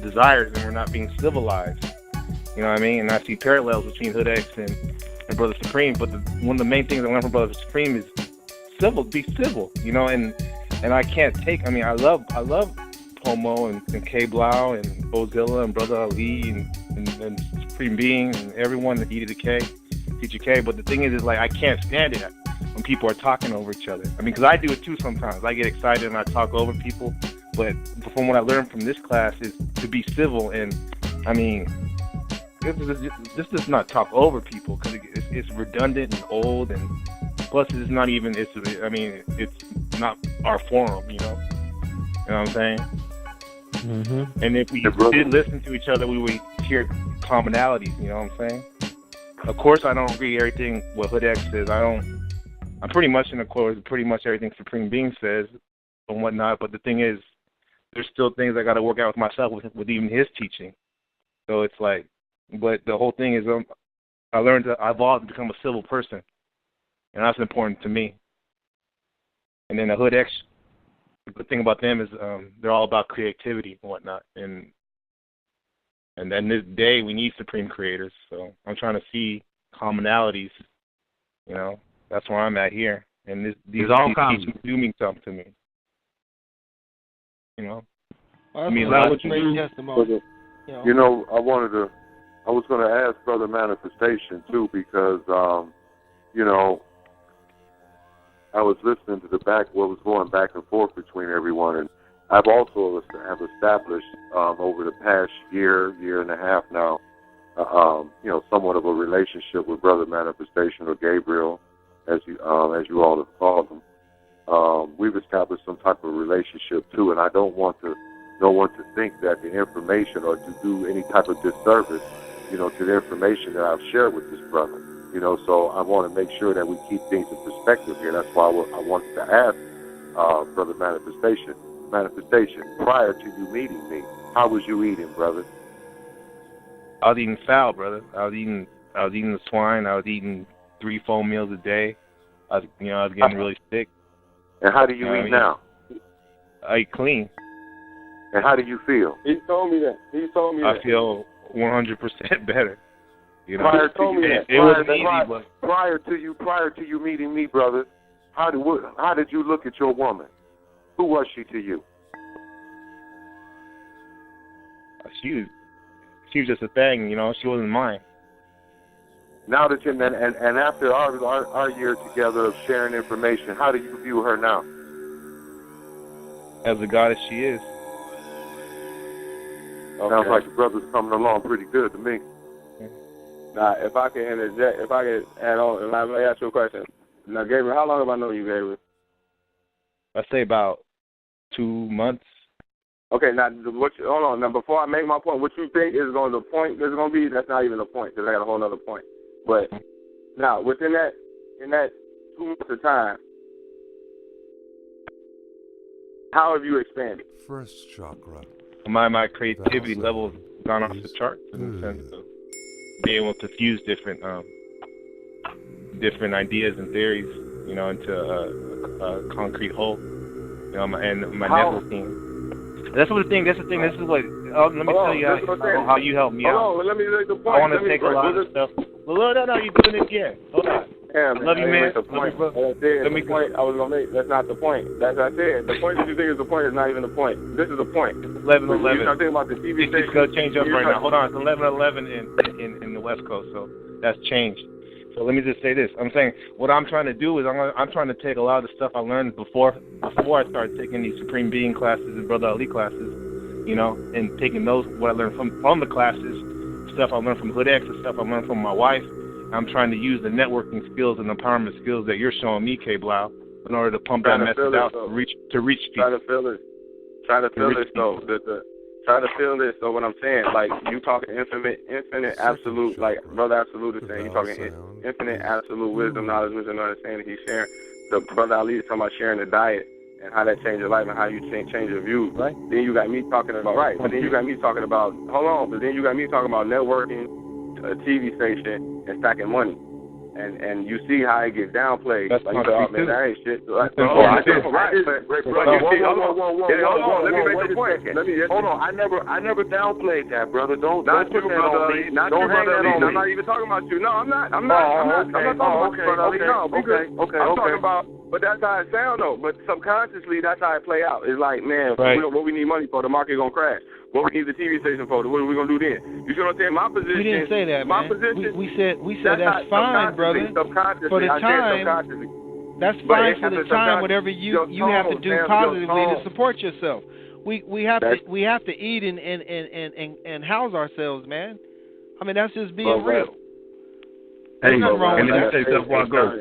desires, and we're not being civilized. You know what I mean? And I see parallels between HoodX and Brother Supreme. But one of the main things I learned from Brother Supreme is be civil. And I can't take. I mean, I love Pomo and K Blau and Ozilla and Brother Ali and Supreme Being and everyone that Teacher K. But the thing is like, I can't stand it when people are talking over each other. I mean, because I do it too sometimes. I get excited and I talk over people. But from what I learned from this class is to be civil. And I mean, this does not talk over people because it's redundant and old, and plus it's not even. It's not our forum. You know what I'm saying? Mm-hmm. And if we did listen to each other, we would hear commonalities. You know what I'm saying? Of course, I don't agree with everything what HoodX says. I'm pretty much in accord with pretty much everything Supreme Being says and whatnot. But the thing is, there's still things I got to work out with myself with even his teaching. So it's like, but the whole thing is, I learned to evolve and become a civil person, and that's important to me. And then the HoodX, the good thing about them is they're all about creativity and whatnot. And then this day we need supreme creators. So I'm trying to see commonalities. That's where I'm at here. And these teachings do mean something to me. Well, I mean, what you mean. Testimony. I was going to ask Brother Manifestation too, because I was listening to what was going back and forth between everyone, and I've also established over the past year and a half now, somewhat of a relationship with Brother Manifestation, or Gabriel, as you all have called him. We've established some type of relationship too, and I don't want no one to think that the information or to do any type of disservice, to the information that I've shared with this brother. So I want to make sure that we keep things in perspective here. That's why I wanted to ask Brother Manifestation, prior to you meeting me, how was you eating, brother? I was eating foul, brother. I was eating the swine. I was eating 3-4 meals a day. I was getting really sick. And how do you eat now? I eat clean. And how do you feel? He told me that. I feel 100% better. You know, prior to you, it wasn't easy, but prior to you meeting me, brother, how did you look at your woman? Who was she to you? She was just a thing, you know. She wasn't mine. Now that you're and after our year together of sharing information, how do you view her now? As the goddess she is. Okay. Sounds like the brother's coming along pretty good to me. Now, if I can interject, if I can add on, and let me ask you a question. Now, Gabriel, how long have I known you, Gabriel? I say about 2 months. Okay, now, hold on. Now, before I make my point, what you think is going to the point is going to be, that's not even a point, because I got a whole other point. But now, in that 2 months of time, how have you expanded? First chakra. My creativity level has gone off the charts in the sense of being able to fuse different ideas and theories, you know, into a concrete whole. You know, my networking. That's the thing. This is what. Let me tell you how you help me out. Hold on, let me make the point. I want to take a lot of stuff. Well, no, you're doing it again. Hold on. Damn, love you, man. The point I was gonna make. That's not the point. That's what I said. The point that you think is the point is not even the point. This is the point. It's 11:11. You're talking about the TV station. It's gonna change up right now. Hold on. It's 11:11 in the West Coast, so that's changed. So let me just say this. I'm saying what I'm trying to do is I'm trying to take a lot of the stuff I learned before I started taking these Supreme Being classes and Brother Ali classes, you know, and taking those what I learned from the classes, stuff I learned from HoodX and stuff I learned from my wife. I'm trying to use the networking skills and empowerment skills that you're showing me, K. Blau, in order to pump that message out to reach people. Try to feel this. Try to feel this though. Try to feel this. So what I'm saying, like you talking infinite, absolute, like Brother Absolute is saying, he's talking infinite, absolute wisdom, knowledge, wisdom, understanding. He's sharing. The Brother Ali is talking about sharing the diet and how that changed your life and how you change your views. Right. Then you got me talking about But then you got me talking about But then you got me talking about networking, a TV station, and stacking money. And you see how it gets downplayed. That's like you say, oh man, that ain't shit. Hold on, let me make the point. Hold on, I never downplayed that, brother. Don't put that on me. Don't hang that on me. I'm not even talking about you. No, I'm not talking about you, brother Ali. No, okay. I'm talking about, but that's how it sounds though. But subconsciously, that's how it play out. It's like, man, what we need money for, the market gonna crash. What we need the TV station for, what are we gonna do then? You see what I'm saying? My position. We didn't say that, my man. Position. We said that's fine, brother. For the time. That's fine for the time. Whatever you have to do positively to support yourself. We have to eat and house ourselves, man. I mean, that's just being real. Hey, and let me say something before I go.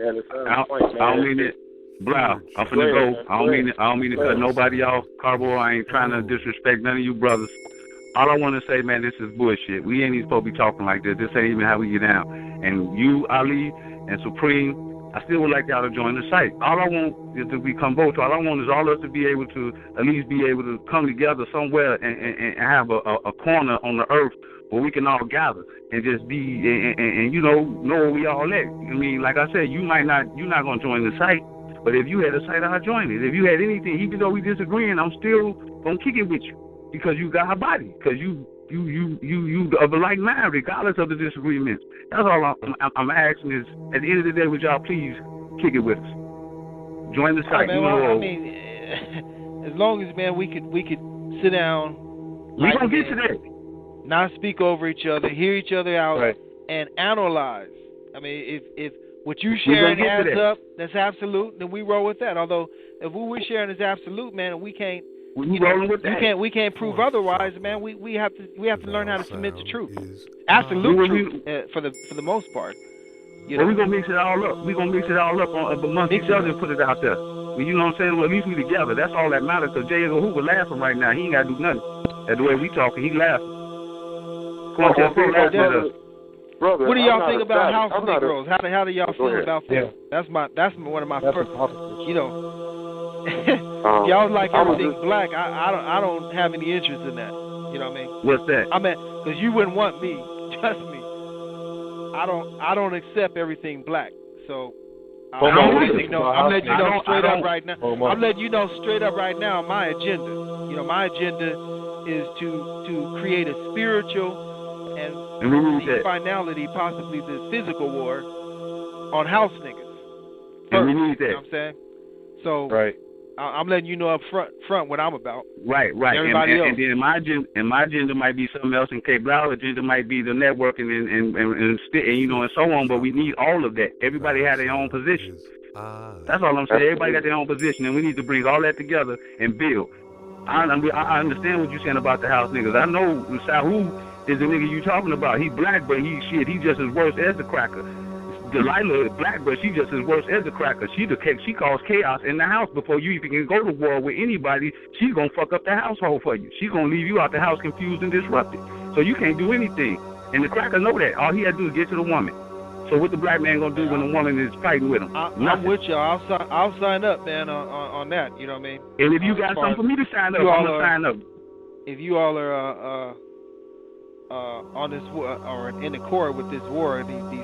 I don't mean it. Blah, I'm finna go. I don't mean to cut nobody off. Carbo, I ain't trying to disrespect none of you brothers. All I want to say, man, this is bullshit. We ain't even supposed to be talking like this. This ain't even how we get down. And you, Ali, and Supreme, I still would like y'all to join the site. All I want is to become both. All I want is all of us to be able to at least be able to come together somewhere and have a corner on the earth where we can all gather and just be and you know where we all at. I mean, like I said, you're not gonna join the site. But if you had a site, I'll join it. If you had anything, even though we disagreeing, I'm still gonna kick it with you because you got a body, because you of a like mind, regardless of the disagreements. That's all I'm asking is, at the end of the day, would y'all please kick it with us? Join the site. Man, I mean, as long as we could sit down. We gonna get to that. Not speak over each other, hear each other out, right, and analyze. I mean, if what you sharing adds up, that's absolute, then we roll with that. Although if what we're sharing is absolute, man, we can't. We can't prove otherwise, man. We have to learn how to submit to truth. Absolute truth for the most part. You know? Well, we're gonna mix it all up. We're gonna mix it all up amongst each other and put it out there. Well, you know what I'm saying? Well, at least we together. That's all that matters. Because Jay Hoover laughing right now. He ain't gotta do nothing. That's the way we talking. He laughing. Come on, brother, what do y'all think about house Negroes? How do y'all feel about them? Yeah. That's one of my first. You know, y'all like everything black. I don't have any interest in that. You know what I mean? What's that? I mean, because you wouldn't want me trust me, I don't accept everything black. So I'm letting you know straight up right now. I'm letting you know straight up right now my agenda. You know, my agenda is to create a spiritual and the finality, possibly the physical war on house niggas. And we need that. You know what I'm saying? So right. I'm letting you know up front what I'm about. Right. Everybody else. And then my agenda might be something else, and K Blau's agenda might be the networking and you know, and so on. But we need all of that. Everybody has their own position. That's all I'm saying. Everybody got their own position, and we need to bring all that together and build. I understand what you're saying about the house niggas. I know Sahu is the nigga you talking about. He black, but he just as worse as the cracker. Delilah is black, but she just as worse as the cracker. She caused chaos in the house before you even can go to war with anybody. She's gonna fuck up the household for you. She's gonna leave you out the house confused and disrupted. So you can't do anything. And the cracker know that. All he had to do is get to the woman. So what the black man gonna do when the woman is fighting with him? I'm with you. I'll sign up, man, on that. You know what I mean? And if you got something for me to sign up, I'm gonna sign up. If you all are on this war or in accord with this war, these.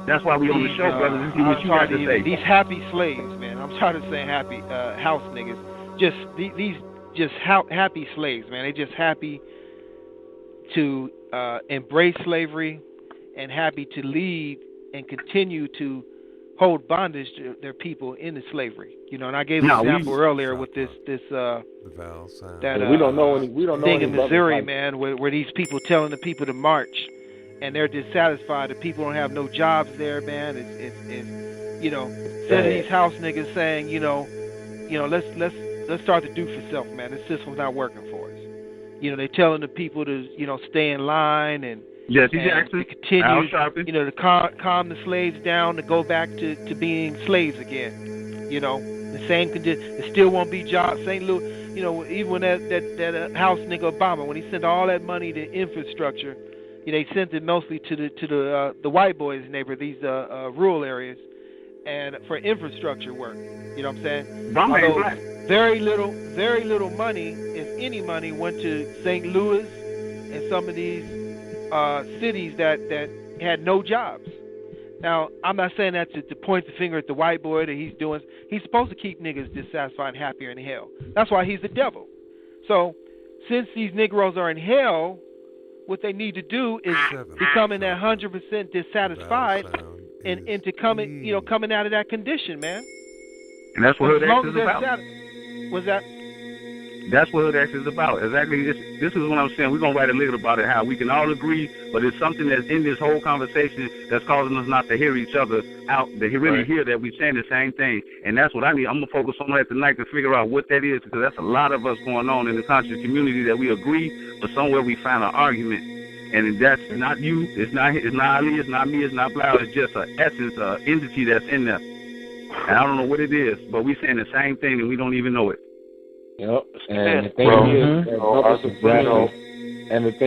That's why we on the show, brother. This is what you got to say. These happy slaves, man. I'm tired of saying happy house niggas. Just these happy slaves, man. They just happy to embrace slavery and happy to lead and continue to hold bondage to their people into slavery. You know, and I gave an example earlier with this that we don't know any thing in Missouri, man, where these people telling the people to march. And they're dissatisfied. The people don't have no jobs there, man. It's you know, instead of these house niggas saying, you know, let's start to do for self, man. This system's not working for us. You know, they're telling the people to, you know, stay in line and to continue, you know, to calm the slaves down, to go back to being slaves again. You know, the same condition. There still won't be jobs. St. Louis, you know, even when that house nigga Obama, when he sent all that money to infrastructure. They sent it mostly to the white boys' neighborhood, these rural areas, and for infrastructure work. You know what I'm saying? Although very little money, if any money, went to St. Louis and some of these cities that had no jobs. Now, I'm not saying that to point the finger at the white boy that he's doing. He's supposed to keep niggas dissatisfied and happier in hell. That's why he's the devil. So, since these Negroes are in hell, what they need to do is becoming that 100% dissatisfied and into coming out of that condition, man. And that's what HoodX is about. What's that? That's what HoodX is about. Exactly. This is what I'm saying. We're gonna write a little about it, how we can all agree, but it's something that's in this whole conversation that's causing us not to hear each other out. To really hear that we're saying the same thing, and that's what I need. I'm gonna focus on that tonight to figure out what that is, because that's a lot of us going on in the conscious community that we agree, but somewhere we find an argument. And that's not you, it's not Ali, it's not me, it's not Blau, it's just an essence, an entity that's in there. And I don't know what it is, but we're saying the same thing and we don't even know it. Yep. And the thing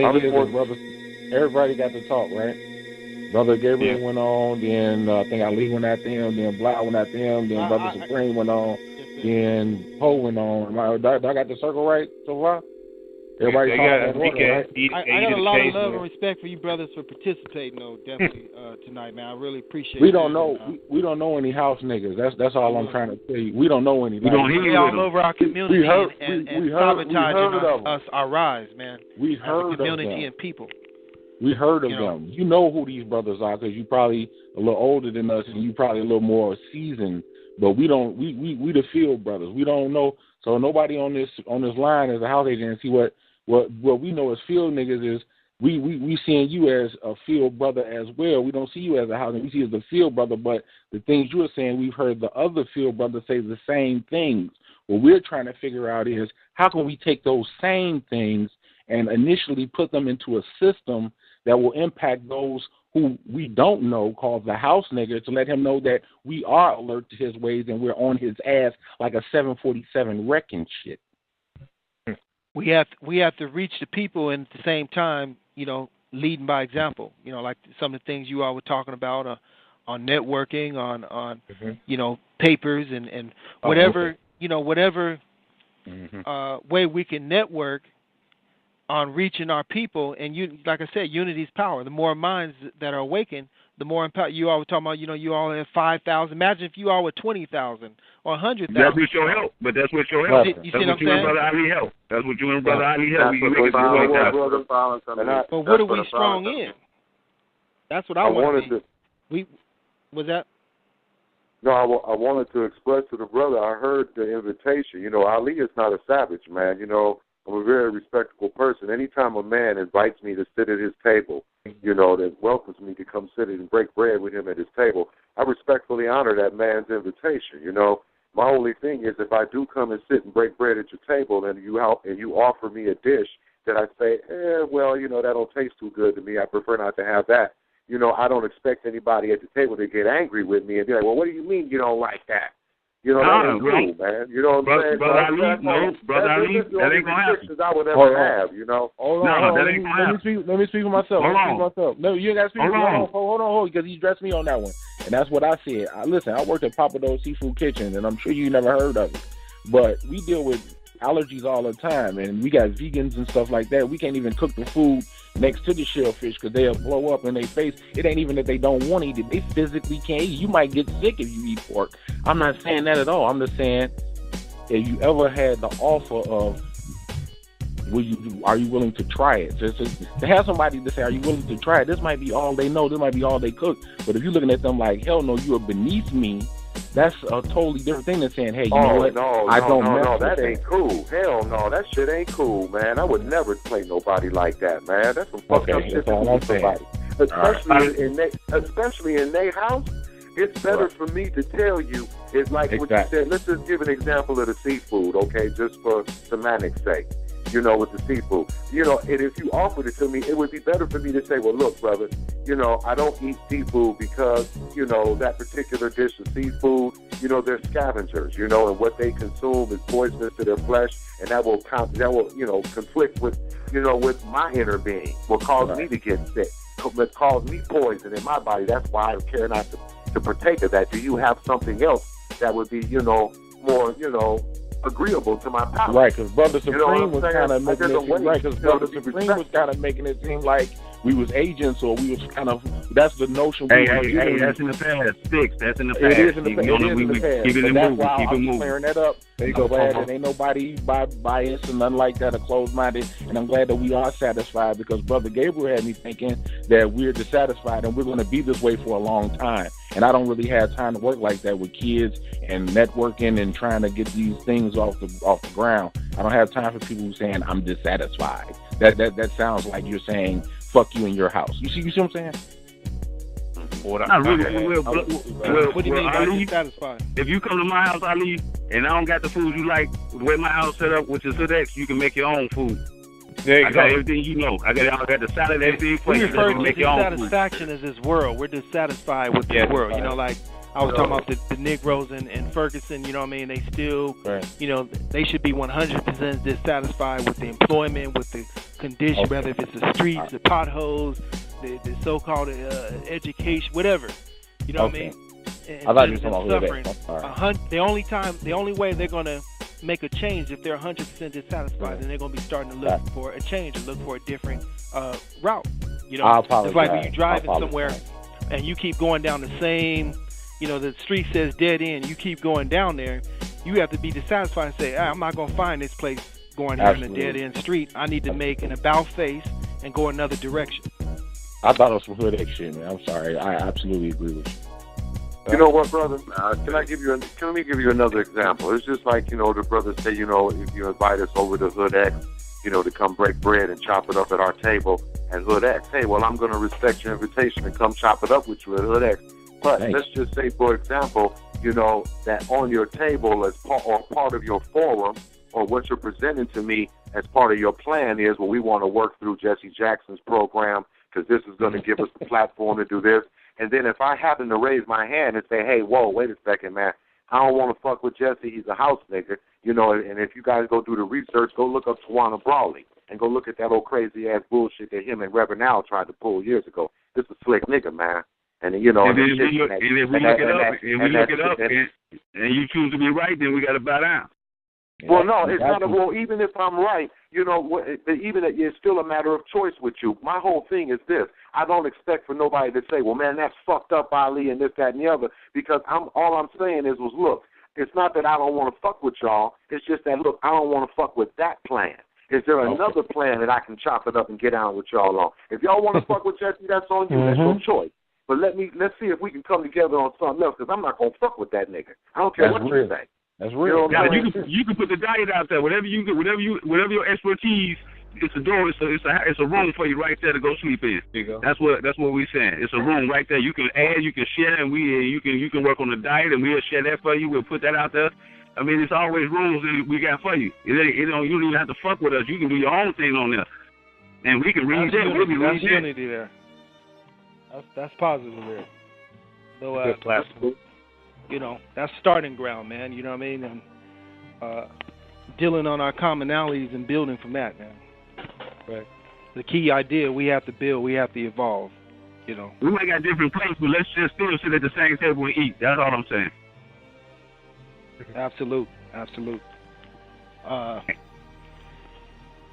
is, brothers, everybody got to talk, right? Brother Gabriel went on, then I think Ali went after him, then Blau went after him, then Brother Supreme went on, then Poe went on. Do I got the circle right so far? Everybody I got a lot of love and respect for you brothers for participating, though, definitely tonight, man. I really appreciate it. We don't know any house niggas. That's all I'm trying to tell you. We don't know anybody. We don't hear all over our community and sabotaging us, our rise, man. We heard as a community of them. And people. We heard of them. You know who these brothers are because you probably a little older than us and you probably a little more seasoned. But we don't. We the field brothers. We don't know. So nobody on this line as a house agent and see what we know as field niggas is we seeing you as a field brother as well. We don't see you as a house, we see you as a field brother. But the things you are saying, we've heard the other field brothers say the same things. What we're trying to figure out is how can we take those same things and initially put them into a system that will impact those who we don't know, called the house nigger, to let him know that we are alert to his ways and we're on his ass like a 747 wrecking shit. We have to reach the people and at the same time, leading by example. Like some of the things you all were talking about on networking, on papers and whatever, whatever way we can network reaching our people. And like I said, unity's power. The more minds that are awakened, the more empowered. You all were talking about, you all have 5,000. Imagine if you all were 20,000 or 100,000. That's with your help, but that's with your help. You see what I'm saying? And Brother Ali help. That's what you and Brother Ali help. But what are we strong in? That's what I want to see. Was that? No, I wanted to express to the brother, I heard the invitation. Ali is not a savage, man. I'm a very respectable person. Anytime a man invites me to sit at his table, that welcomes me to come sit and break bread with him at his table, I respectfully honor that man's invitation. My only thing is if I do come and sit and break bread at your table and you offer me a dish that I say, that don't taste too good to me, I prefer not to have that. I don't expect anybody at the table to get angry with me and be like, well, what do you mean you don't like that? That ain't cool, man. You know what I'm saying? Brother Ali, that ain't going to happen. I would ever have, Hold on. That ain't going to happen. Let me speak for myself. No, you got to speak for myself. Hold on, because he addressed me on that one. And that's what I said. Listen, I worked at Papa Do's Seafood Kitchen, and I'm sure you never heard of it. But we deal with allergies all the time, and we got vegans and stuff like that. We can't even cook the food next to the shellfish because they'll blow up in their face. It ain't even that they don't want to eat it. They physically can't eat it. You might get sick if you eat pork. I'm not saying that at all. I'm just saying, if you ever had the offer of, are you willing to try it? To have somebody to say, are you willing to try it? This might be all they know. This might be all they cook. But if you're looking at them like, hell no, you are beneath me, that's a totally different thing than saying, hey, you know what? No, that ain't cool. Hell no, that shit ain't cool, man. I would never play nobody like that, man. That's some fucked up shit to do to somebody. Especially in their house, it's better for me to tell you. It's like what you said. Let's just give an example of the seafood, okay, just for semantics' sake. With the seafood. And if you offered it to me, it would be better for me to say, well, look, brother, I don't eat seafood because, that particular dish of seafood, they're scavengers, and what they consume is poisonous to their flesh, and that will conflict with, with my inner being, will cause me to get sick, will cause me poison in my body. That's why I care not to partake of that. Do you have something else that would be, more, agreeable to my palate? Right, because Brother Supreme was kind of making it seem because Brother Supreme was kind of making it seem like we was agents, or we was kind of, that's the notion. Hey, that's in the past. Sticks, that's in the past. It is in the past. Keep it moving. Keep it moving. Clearing that up. There you go. Glad that ain't nobody biased and nothing like that, or closed-minded, and I'm glad that we are satisfied, because Brother Gabriel had me thinking that we're dissatisfied and we're going to be this way for a long time. And I don't really have time to work like that with kids and networking and trying to get these things off the ground. I don't have time for people saying I'm dissatisfied. That sounds like you're saying fuck you in your house. You see what I'm saying? Not really. What do you mean by dissatisfied? If you come to my house, Ali, and I don't got the food you like, the way my house set up, which is HoodX, you can make your own food. I got everything I got the salad, everything. We refer to dissatisfaction as this world. We're dissatisfied with this world. Like I was talking about the Negroes in Ferguson. They still, they should be 100% dissatisfied with the employment, with the condition, whether if it's the streets, the potholes, the so-called education, whatever. You know what I mean? And I thought you were talking about suffering. The only way they're gonna make a change if they're 100% dissatisfied, and they're gonna be starting to look for a change and look for a different route. It's like when you're driving somewhere and you keep going down the same, the street says dead end. You keep going down there. You have to be dissatisfied and say, I'm not gonna find this place going down the dead end street. I need to make an about face and go another direction. I thought it was some HoodX shit, man. I'm sorry. I absolutely agree with you. You know what, brother? Can let me give you another example. It's just like, the brothers say, if you invite us over to HoodX, to come break bread and chop it up at our table at HoodX. Hey, well, I'm going to respect your invitation and come chop it up with you at HoodX. But let's just say, for example, that on your table as part of your forum, or what you're presenting to me as part of your plan is, well, we want to work through Jesse Jackson's program because this is going to give us the platform to do this. And then if I happen to raise my hand and say, hey, whoa, wait a second, man, I don't want to fuck with Jesse. He's a house nigga. And if you guys go do the research, go look up Tawana Brawley and go look at that old crazy-ass bullshit that him and Reverend Al tried to pull years ago. This is a slick nigga, man. And, if we look it up and you choose to be right, then we got to bow down. Well, no, it's not a rule. Even if I'm right, you know, even it's still a matter of choice with you. My whole thing is this. I don't expect for nobody to say, well, man, that's fucked up, Ali, and this, that, and the other, because all I'm saying is, look, it's not that I don't want to fuck with y'all. It's just that, look, I don't want to fuck with that plan. Is there another plan that I can chop it up and get on with y'all on? If y'all want to fuck with Jesse, that's on you. That's your choice. But let's see if we can come together on something else, because I'm not going to fuck with that nigga. I don't care what you say. That's real. You can put the diet out there. Whatever your expertise, it's a door. It's a room for you right there to go sleep in. That's what we're saying. It's a room right there. You can add, you can share, and you can work on the diet, and we'll share that for you. We'll put that out there. I mean, it's always rooms that we got for you. You don't even have to fuck with us. You can do your own thing on there, and we can read that. We'll be reading that. Unity there. That's positive there. So, good platform. You know, that's starting ground, man. You know what I mean? And dealing on our commonalities and building from that, man. Right. The key idea, we have to build, we have to evolve, you know. We might got different places, but let's just still sit at the same table and eat. That's all I'm saying. Absolute.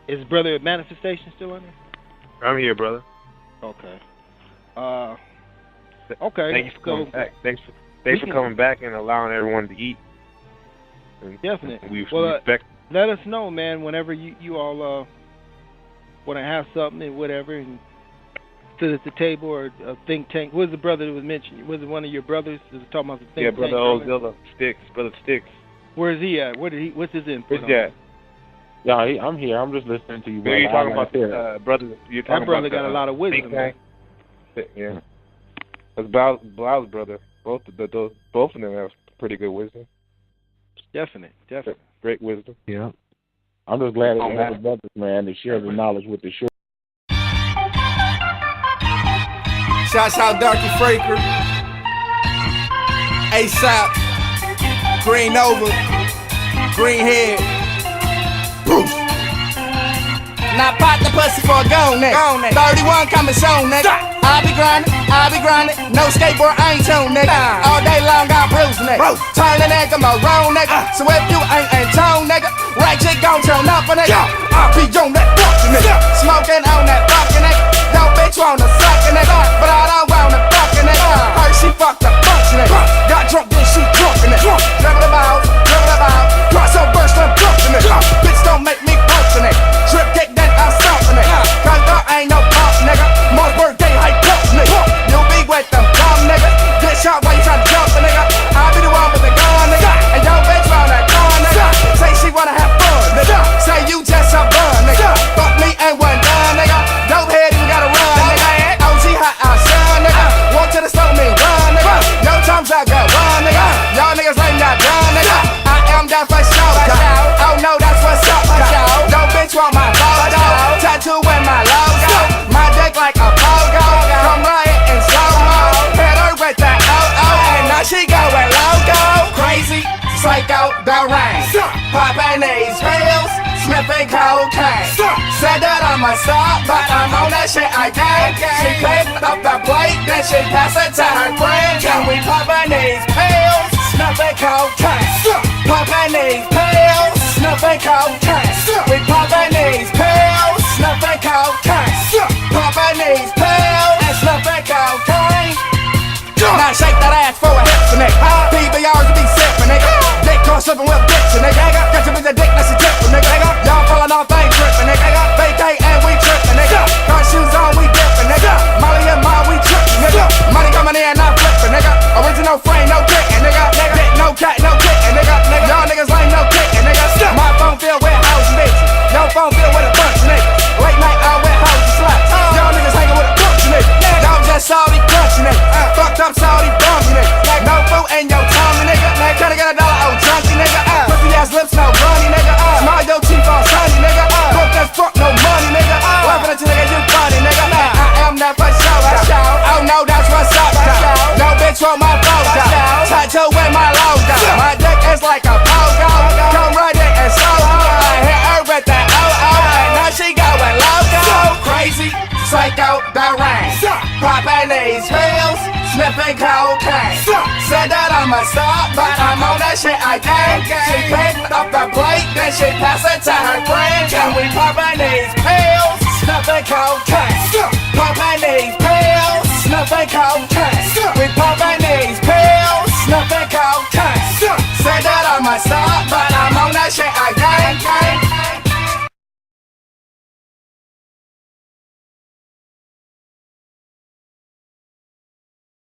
Is Brother Manifestation still on there? I'm here, brother. Okay. Okay. Thank you for coming back. Thanks for coming back and allowing everyone to eat. Definitely. We respect. Let us know, man, whenever you all want to have something and whatever, and sit at the table or a think tank. What was the brother that was mentioned? Was it one of your brothers that was talking about the think tank? Yeah, Brother Ozilla Sticks. Brother Sticks. Where is he at? What's his input? Where's that? Yeah, I'm here. I'm just listening to you. You're talking about brother. You're talking that brother about got a lot of wisdom. Yeah, that's Blau's brother. Both of them have pretty good wisdom. Definite. Great wisdom. Yeah. I'm just glad that we have the brothers, man, to share the knowledge with the show. Shouts out Darky Fraker, ASAP, Green Nova, Greenhead, Bruce. Now pop the pussy for a gone nigga. 31 coming soon, nigga. I be grinding, no skateboard, I ain't tuned, nigga. All day long, I bruise, nigga. Turn the nigga, my wrong, nigga. So if you ain't tone, nigga, right chick gon' turn up, a nigga. I be on that fucking nigga. Smoking on that fucking nigga. Yo, bitch wanna suck a nigga, but I don't wanna fucking nigga. Heard she fucked the function nigga. Got drunk, then she drunk a nigga. Dribble about, got some burst and drunk a nigga. Bitch don't make me punch a nigga. Trip kick, then I stomp a nigga. Cause there ain't no pump, nigga. More birthday, hype pump, nigga. You be with them dumb niggas. Get shot while you try to jump a nigga. I be the one with the gun, nigga. And yo, bitch round that gun, nigga. Say she wanna have fun, nigga. Say you just a bun, nigga. Fuck me and one done, nigga. Dope head, you gotta run, nigga. OG hot outside, nigga. Walk to the store, me run, nigga. No times I got one, nigga. Y'all niggas ain't not done, nigga. I am that for sure, oh no, that's what's up, no bitch want my logo. Tattoo in my logo. My dick like a pogo. Come right in slow-mo. Hit her with that oh-oh. And now she going loco. Crazy, psycho, the rain. Poppin' these pills, sniffing cocaine. Said that I'm a star, but I'm on that shit again. She picked up the plate, then she passed it to her friend. Can we poppin' these pills, sniffing cocaine. Poppin' these pills, sniffing cocaine. We poppin' these pills, sniffing cocaine. Poppin' these pills, and sniffing cocaine. Now shake that ass for a hip, nigga. PBRs to be sippin', nigga. Dick cross slippin' with bitch, nigga. Got your bitch a dick, now she tippin', nigga. Y'all fallin' off, ain't trippin', nigga. Vacate and we trippin', nigga. Car shoes on, we dippin', nigga. Molly and Ma, we trippin', nigga. Money coming in, not flippin', nigga. Original frame, no kickin', nigga. Dick, no cat, no kickin', nigga. Y'all niggas lame, no kickin', nigga. My phone filled with house bitches. Your phone filled with a bunch of niggas. Late night out with house slaps. Y'all niggas hangin' with a bunch of niggas. Y'all just salty crunchy niggas. Fucked up salty bumpy niggas. No food in your tummy, nigga. Tryna get $1 old junkie, nigga. Pussy ass lips, no bunny, nigga. Smile your teeth all sunny, nigga. Broke as fuck, no money, nigga. Laughing at you, nigga, you funny, nigga. I am that for sure. Oh no, that's what's up, no bitch want my photo. Tattoo with my logo. My dick is like a pogo. Come right in and solo. I hit her with that oh-oh. And now she going loco. Crazy, psycho, the rain. Popping these pills, sniffing cocaine. Said that I'm a star, but I'm on that shit again. She picked up the plate, then she passed it to her friend. And we popping these pills, sniffing cocaine. Popping these pills, sniffing cocaine. We popping these pills, sniffing cocaine. Said that I'm a star, but I'm on that shit again.